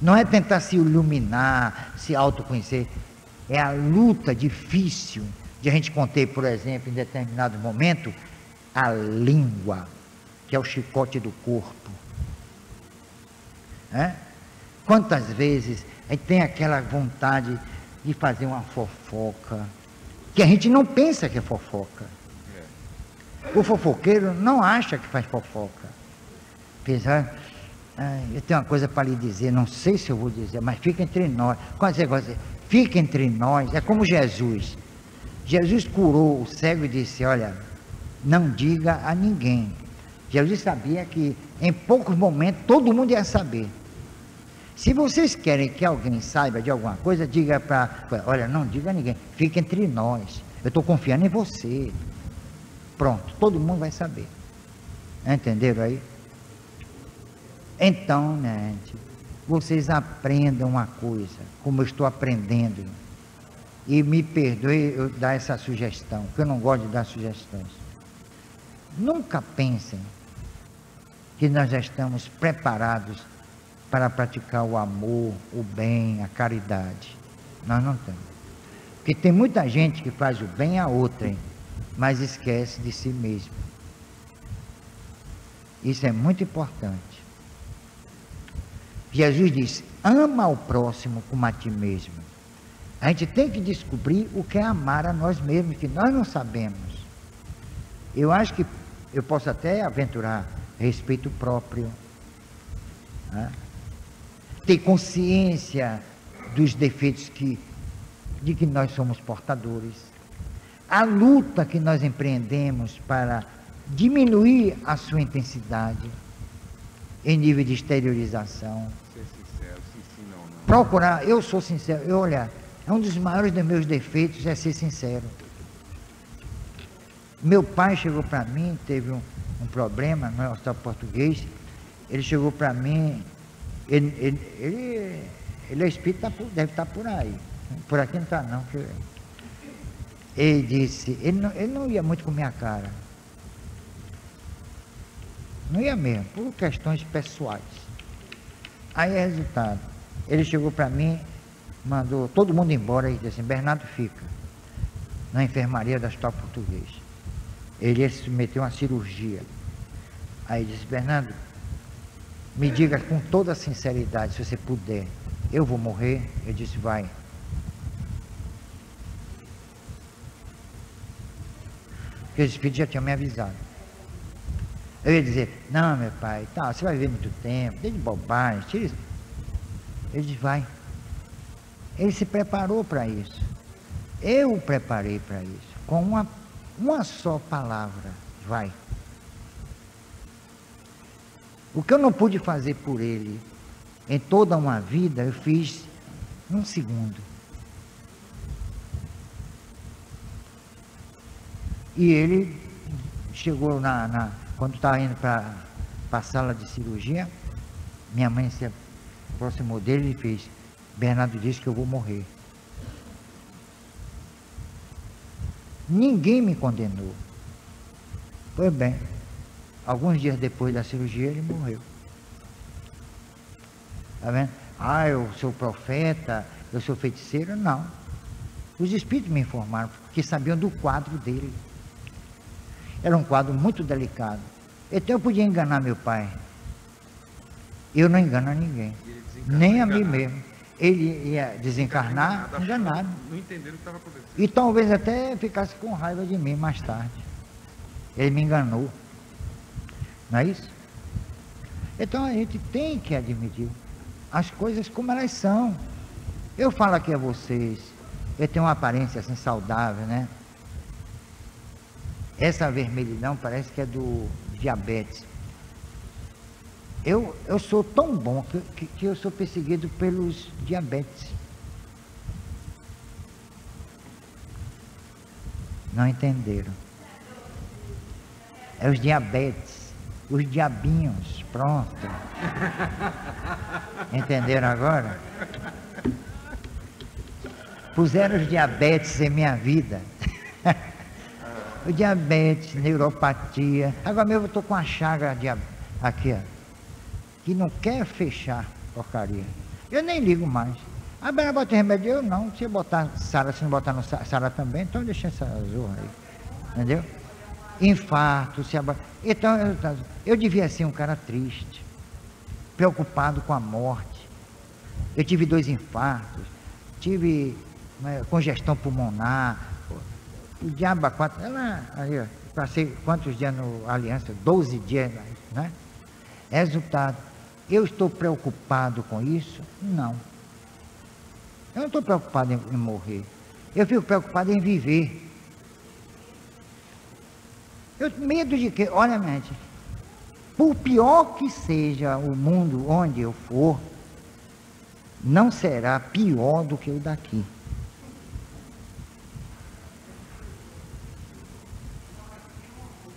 Não é tentar se iluminar, se autoconhecer. É a luta difícil de a gente conter, por exemplo, em determinado momento, a língua, que é o chicote do corpo. Quantas vezes a gente tem aquela vontade de fazer uma fofoca, que a gente não pensa que é fofoca. O fofoqueiro não acha que faz fofoca. Pensa: eu tenho uma coisa para lhe dizer, não sei se eu vou dizer, mas fica entre nós. Quando você gosta de dizer, fica entre nós, é como Jesus. Jesus curou o cego e disse: olha, não diga a ninguém. Jesus sabia que em poucos momentos todo mundo ia saber. Se vocês querem que alguém saiba de alguma coisa, diga olha, não diga a ninguém, fica entre nós, eu estou confiando em você. Pronto, todo mundo vai saber. Entenderam aí? Então, gente, vocês aprendam uma coisa, como eu estou aprendendo, e me perdoe eu dar essa sugestão, porque eu não gosto de dar sugestões. Nunca pensem que nós já estamos preparados para praticar o amor, o bem, a caridade. Nós não estamos. Porque tem muita gente que faz o bem a outrem, mas esquece de si mesmo. Isso é muito importante. Jesus diz: ama ao próximo como a ti mesmo. A gente tem que descobrir o que é amar a nós mesmos, que nós não sabemos. Eu acho que eu posso até aventurar respeito próprio, ter consciência dos defeitos de que nós somos portadores, a luta que nós empreendemos para diminuir a sua intensidade em nível de exteriorização. Ser sincero, sim, não. Procurar, eu sou sincero, olha, é um dos maiores dos meus defeitos é ser sincero. Meu pai chegou para mim, teve um problema no hospital português, ele chegou para mim, ele é espírita, deve estar por aí, por aqui não está não. Ele disse, ele não ia muito com minha cara. Não ia mesmo, por questões pessoais. Aí, resultado, ele chegou para mim, mandou todo mundo embora e disse assim, Bernardo fica na enfermaria da Hospital Português. Ele ia se submeter a uma cirurgia. Aí disse, Bernardo, me diga com toda a sinceridade, se você puder, eu vou morrer? Eu disse, vai. Porque os espíritos já tinham me avisado. Eu ia dizer, não, meu pai, tá, você vai viver muito tempo, desde bobagem, tira isso. Ele disse, vai. Ele se preparou para isso. Eu o preparei para isso. Com uma só palavra, vai. O que eu não pude fazer por ele em toda uma vida, eu fiz num segundo. E ele chegou quando estava indo para a sala de cirurgia, minha mãe se aproximou dele e fez, Bernardo disse que eu vou morrer. Ninguém me condenou. Pois bem, alguns dias depois da cirurgia ele morreu. Está vendo? Ah, eu sou profeta, eu sou feiticeiro? Não. Os espíritos me informaram, porque sabiam do quadro dele. Era um quadro muito delicado. Então eu podia enganar meu pai. Eu não engano a ninguém, nem a mim mesmo. Ele ia desencarnar enganado. Não entenderam o que estava acontecendo. E talvez até ficasse com raiva de mim mais tarde. Ele me enganou. Não é isso? Então a gente tem que admitir as coisas como elas são. Eu falo aqui a vocês, eu tenho uma aparência assim saudável, né? Essa vermelhidão parece que é do diabetes. Eu sou tão bom que eu sou perseguido pelos diabetes. Não entenderam? É os diabetes, os diabinhos, pronto. Entenderam agora? Puseram os diabetes em minha vida. O diabetes, neuropatia. Agora mesmo eu estou com a chaga aqui, ó, que não quer fechar porcaria. Eu nem ligo mais. Ah, bem, eu botei remédio, eu não. Se eu botar Sara, se não botar no Sara também, então deixa essa zorra aí. Entendeu? Infarto, então eu devia ser um cara triste, preocupado com a morte. Eu tive 2 infartos, tive congestão pulmonar, o diabo 4, aí, ó, passei quantos dias no Aliança? 12 dias, né? Resultado, eu estou preocupado com isso? Não. Eu não estou preocupado em morrer. Eu fico preocupado em viver. Eu tenho medo de que, olha, mente, por pior que seja o mundo onde eu for, não será pior do que o daqui.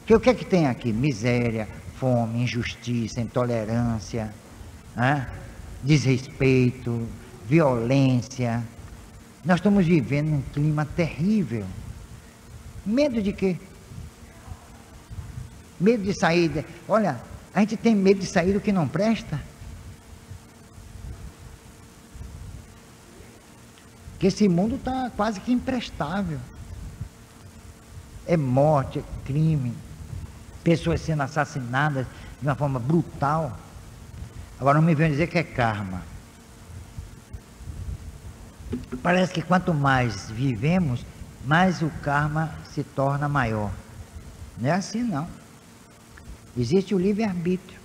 Porque o que é que tem aqui? Miséria, fome, injustiça, intolerância, desrespeito, violência. Nós estamos vivendo um clima terrível. Medo de quê? Medo de sair. Olha, a gente tem medo de sair do que não presta. Porque esse mundo está quase que imprestável. É morte, é crime, pessoas sendo assassinadas de uma forma brutal. Agora não me venham dizer que é karma. Parece que quanto mais vivemos, mais o karma se torna maior. Não é assim não. Existe o livre-arbítrio.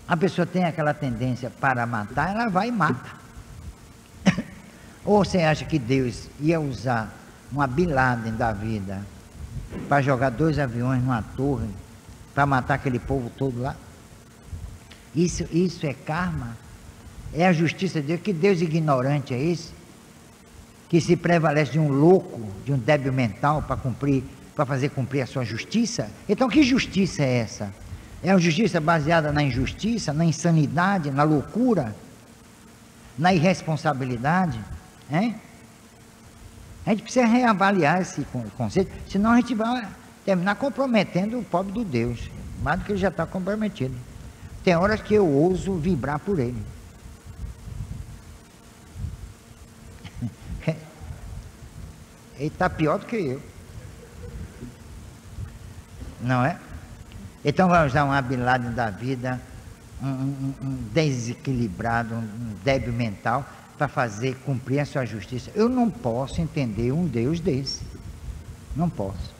A pessoa tem aquela tendência para matar, ela vai e mata. Ou você acha que Deus ia usar uma Bin Laden da vida para jogar 2 aviões numa torre para matar aquele povo todo lá? Isso é karma? É a justiça de Deus? Que Deus ignorante é esse? Que se prevalece de um louco, de um débil mental para fazer cumprir a sua justiça? Então que justiça é essa? É uma justiça baseada na injustiça, na insanidade, na loucura, na irresponsabilidade? Hein? A gente precisa reavaliar esse conceito, senão a gente vai terminar comprometendo o pobre do Deus, mais do que ele já está comprometido. Tem horas que eu ouso vibrar por ele. Ele está pior do que eu. Não é? Então vamos dar um Bin Laden da vida, um desequilibrado, um débil mental, para fazer cumprir a sua justiça. Eu não posso entender um Deus desse. Não posso.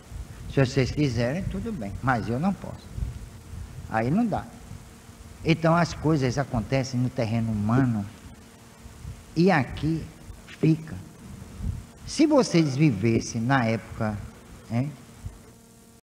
Se vocês quiserem, tudo bem, mas eu não posso. Aí não dá. Então as coisas acontecem no terreno humano e aqui fica. Se vocês vivessem na época, hein,